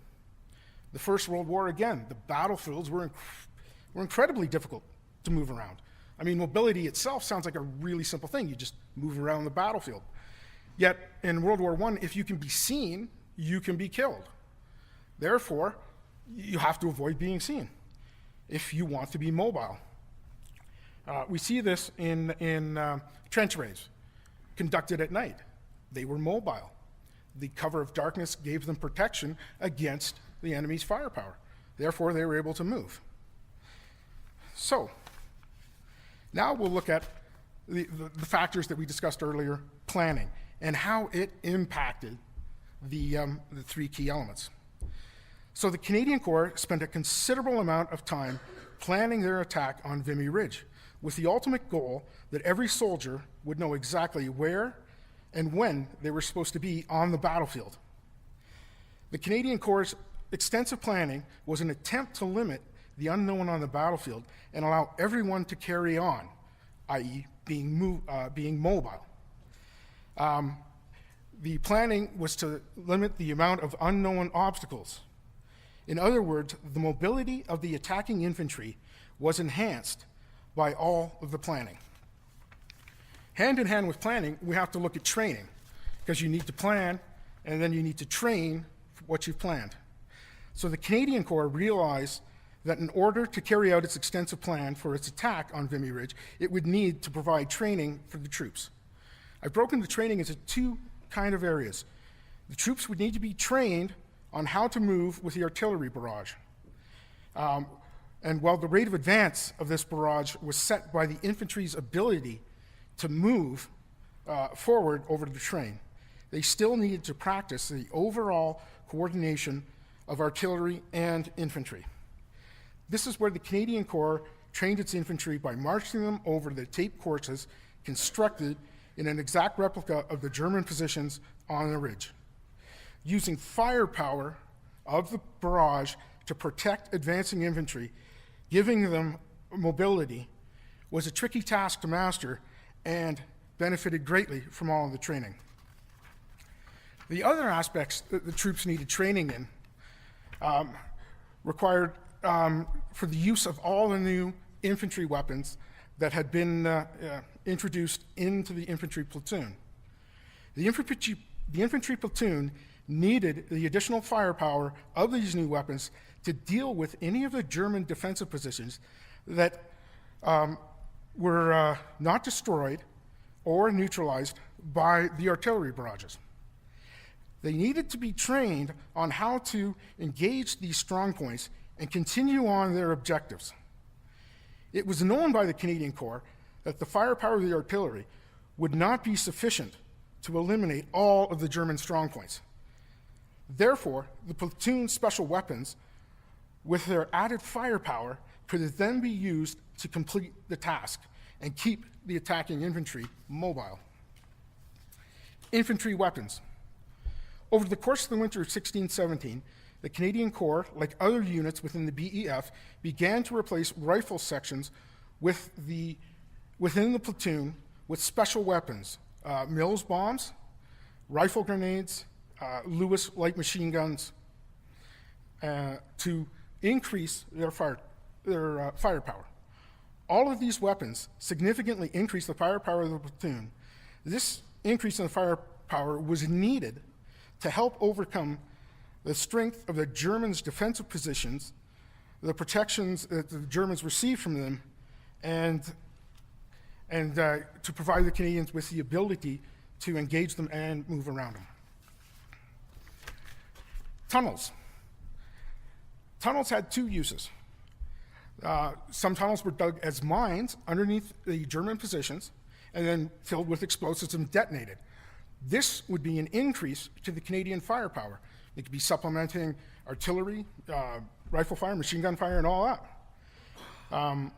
The First World War, again, the battlefields were incredibly difficult to move around. I mean, mobility itself sounds like a really simple thing. You just move around the battlefield. Yet, in World War I, if you can be seen, you can be killed. Therefore, you have to avoid being seen if you want to be mobile. We see this in trench raids conducted at night. They were mobile. The cover of darkness gave them protection against the enemy's firepower. Therefore, they were able to move. So, now we'll look at the factors that we discussed earlier, planning, and how it impacted the three key elements. So the Canadian Corps spent a considerable amount of time planning their attack on Vimy Ridge, with the ultimate goal that every soldier would know exactly where and when they were supposed to be on the battlefield. The Canadian Corps' extensive planning was an attempt to limit the unknown on the battlefield and allow everyone to carry on, i.e. being mobile. The planning was to limit the amount of unknown obstacles. In other words, the mobility of the attacking infantry was enhanced by all of the planning. Hand in hand with planning, we have to look at training, because you need to plan and then you need to train what you've planned. So the Canadian Corps realized that in order to carry out its extensive plan for its attack on Vimy Ridge, it would need to provide training for the troops. I've broken the training into two kind of areas. The troops would need to be trained on how to move with the artillery barrage. And while the rate of advance of this barrage was set by the infantry's ability to move forward over the terrain, they still needed to practice the overall coordination of artillery and infantry. This is where the Canadian Corps trained its infantry by marching them over the taped courses constructed in an exact replica of the German positions on the ridge. Using firepower of the barrage to protect advancing infantry, giving them mobility, was a tricky task to master and benefited greatly from all of the training. The other aspects that the troops needed training in required for the use of all the new infantry weapons that had been introduced into the infantry platoon. The infantry platoon needed the additional firepower of these new weapons to deal with any of the German defensive positions that were not destroyed or neutralized by the artillery barrages. They needed to be trained on how to engage these strong points and continue on their objectives. It was known by the Canadian Corps that the firepower of the artillery would not be sufficient to eliminate all of the German strongpoints. Therefore, the platoon special weapons, with their added firepower, could then be used to complete the task and keep the attacking infantry mobile. Infantry weapons. Over the course of the winter of 1617, the Canadian Corps, like other units within the B.E.F, began to replace rifle sections within the platoon with special weapons, Mills bombs, rifle grenades, Lewis light machine guns, to increase their firepower. All of these weapons significantly increase the firepower of the platoon. This increase in the firepower was needed to help overcome the strength of the Germans' defensive positions, the protections that the Germans received from them, and to provide the Canadians with the ability to engage them and move around them. Tunnels. Tunnels had two uses. Some tunnels were dug as mines underneath the German positions and then filled with explosives and detonated. This would be an increase to the Canadian firepower. It could be supplementing artillery, rifle fire, machine gun fire, and all that.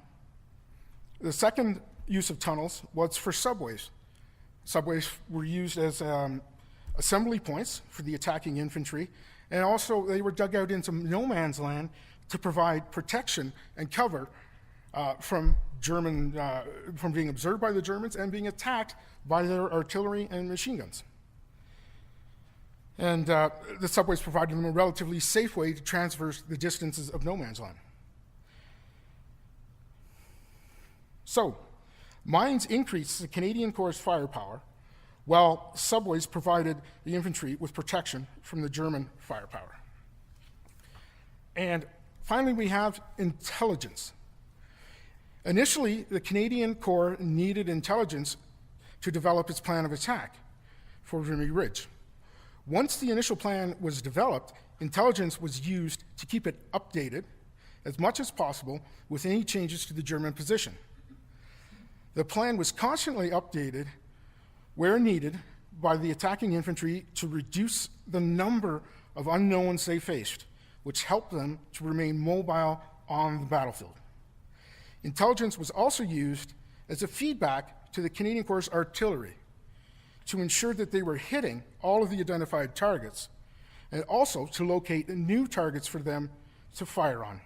The second use of tunnels was for subways. Subways were used as assembly points for the attacking infantry, and also they were dug out into no man's land to provide protection and cover from being observed by the Germans and being attacked by their artillery and machine guns. And the subways provided them a relatively safe way to traverse the distances of no man's land. So, mines increased the Canadian Corps' firepower, while subways provided the infantry with protection from the German firepower. And finally, we have intelligence. Initially, the Canadian Corps needed intelligence to develop its plan of attack for Vimy Ridge. Once the initial plan was developed, intelligence was used to keep it updated as much as possible with any changes to the German position. The plan was constantly updated where needed by the attacking infantry to reduce the number of unknowns they faced, which helped them to remain mobile on the battlefield. Intelligence was also used as a feedback to the Canadian Corps' artillery to ensure that they were hitting all of the identified targets, and also to locate new targets for them to fire on.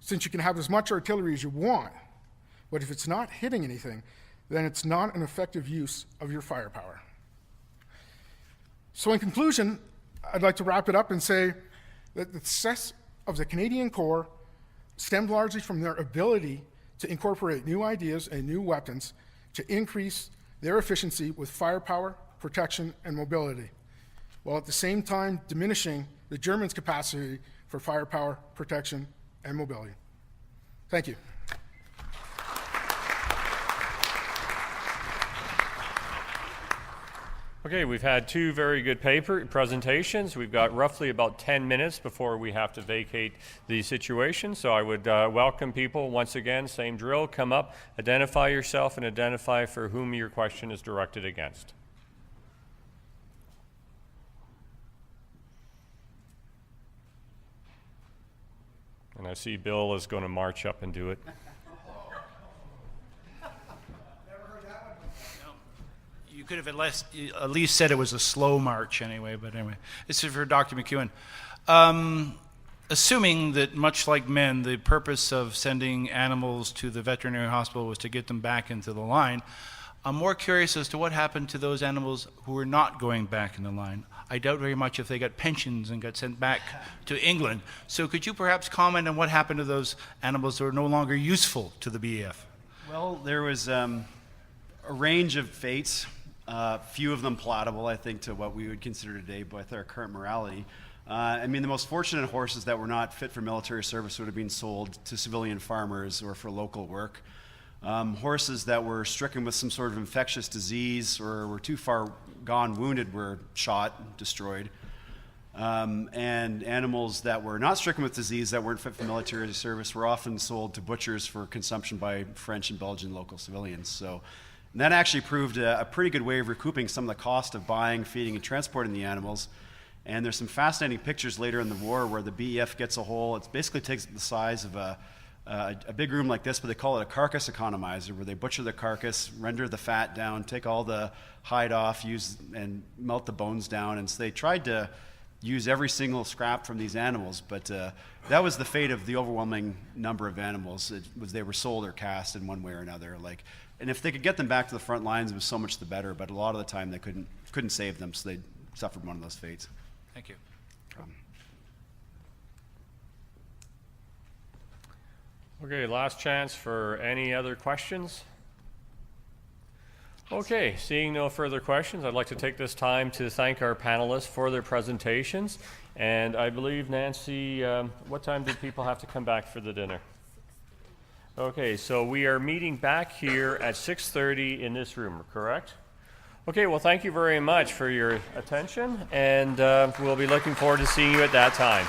Since you can have as much artillery as you want, but if it's not hitting anything, then it's not an effective use of your firepower. So in conclusion, I'd like to wrap it up and say that the success of the Canadian Corps stemmed largely from their ability to incorporate new ideas and new weapons to increase their efficiency with firepower, protection, and mobility, while at the same time diminishing the Germans' capacity for firepower, protection, and mobility. Thank you. Okay, we've had two very good presentations. We've got roughly about 10 minutes before we have to vacate the situation. So I would welcome people, once again, same drill, come up, identify yourself, and identify for whom your question is directed against. And I see Bill is going to march up and do it. You could have at least said it was a slow march anyway, but anyway. This is for Dr. McEwen. Assuming that, much like men, the purpose of sending animals to the veterinary hospital was to get them back into the line, I'm more curious as to what happened to those animals who were not going back in the line. I doubt very much if they got pensions and got sent back to England. So could you perhaps comment on what happened to those animals that were no longer useful to the B.E.F? Well, there was a range of fates. Few of them palatable, I think, to what we would consider today with our current morality. I mean, the most fortunate horses that were not fit for military service would have been sold to civilian farmers or for local work. Horses that were stricken with some sort of infectious disease or were too far gone wounded were shot, destroyed. And animals that were not stricken with disease that weren't fit for military service were often sold to butchers for consumption by French and Belgian local civilians. So And that actually proved a pretty good way of recouping some of the cost of buying, feeding, and transporting the animals. And there's some fascinating pictures later in the war where the B.E.F gets a hole. It basically takes the size of a big room like this, but they call it a carcass economizer, where they butcher the carcass, render the fat down, take all the hide off, and melt the bones down. And so they tried to use every single scrap from these animals, but that was the fate of the overwhelming number of animals. It was they were sold or cast in one way or another. And if they could get them back to the front lines, it was so much the better. But a lot of the time, they couldn't save them, so they suffered one of those fates. Thank you. Okay, last chance for any other questions. Okay, seeing no further questions, I'd like to take this time to thank our panelists for their presentations. And I believe, Nancy, what time did people have to come back for the dinner? Okay, so we are meeting back here at 6:30 in this room, correct? Okay, well, thank you very much for your attention, and we'll be looking forward to seeing you at that time.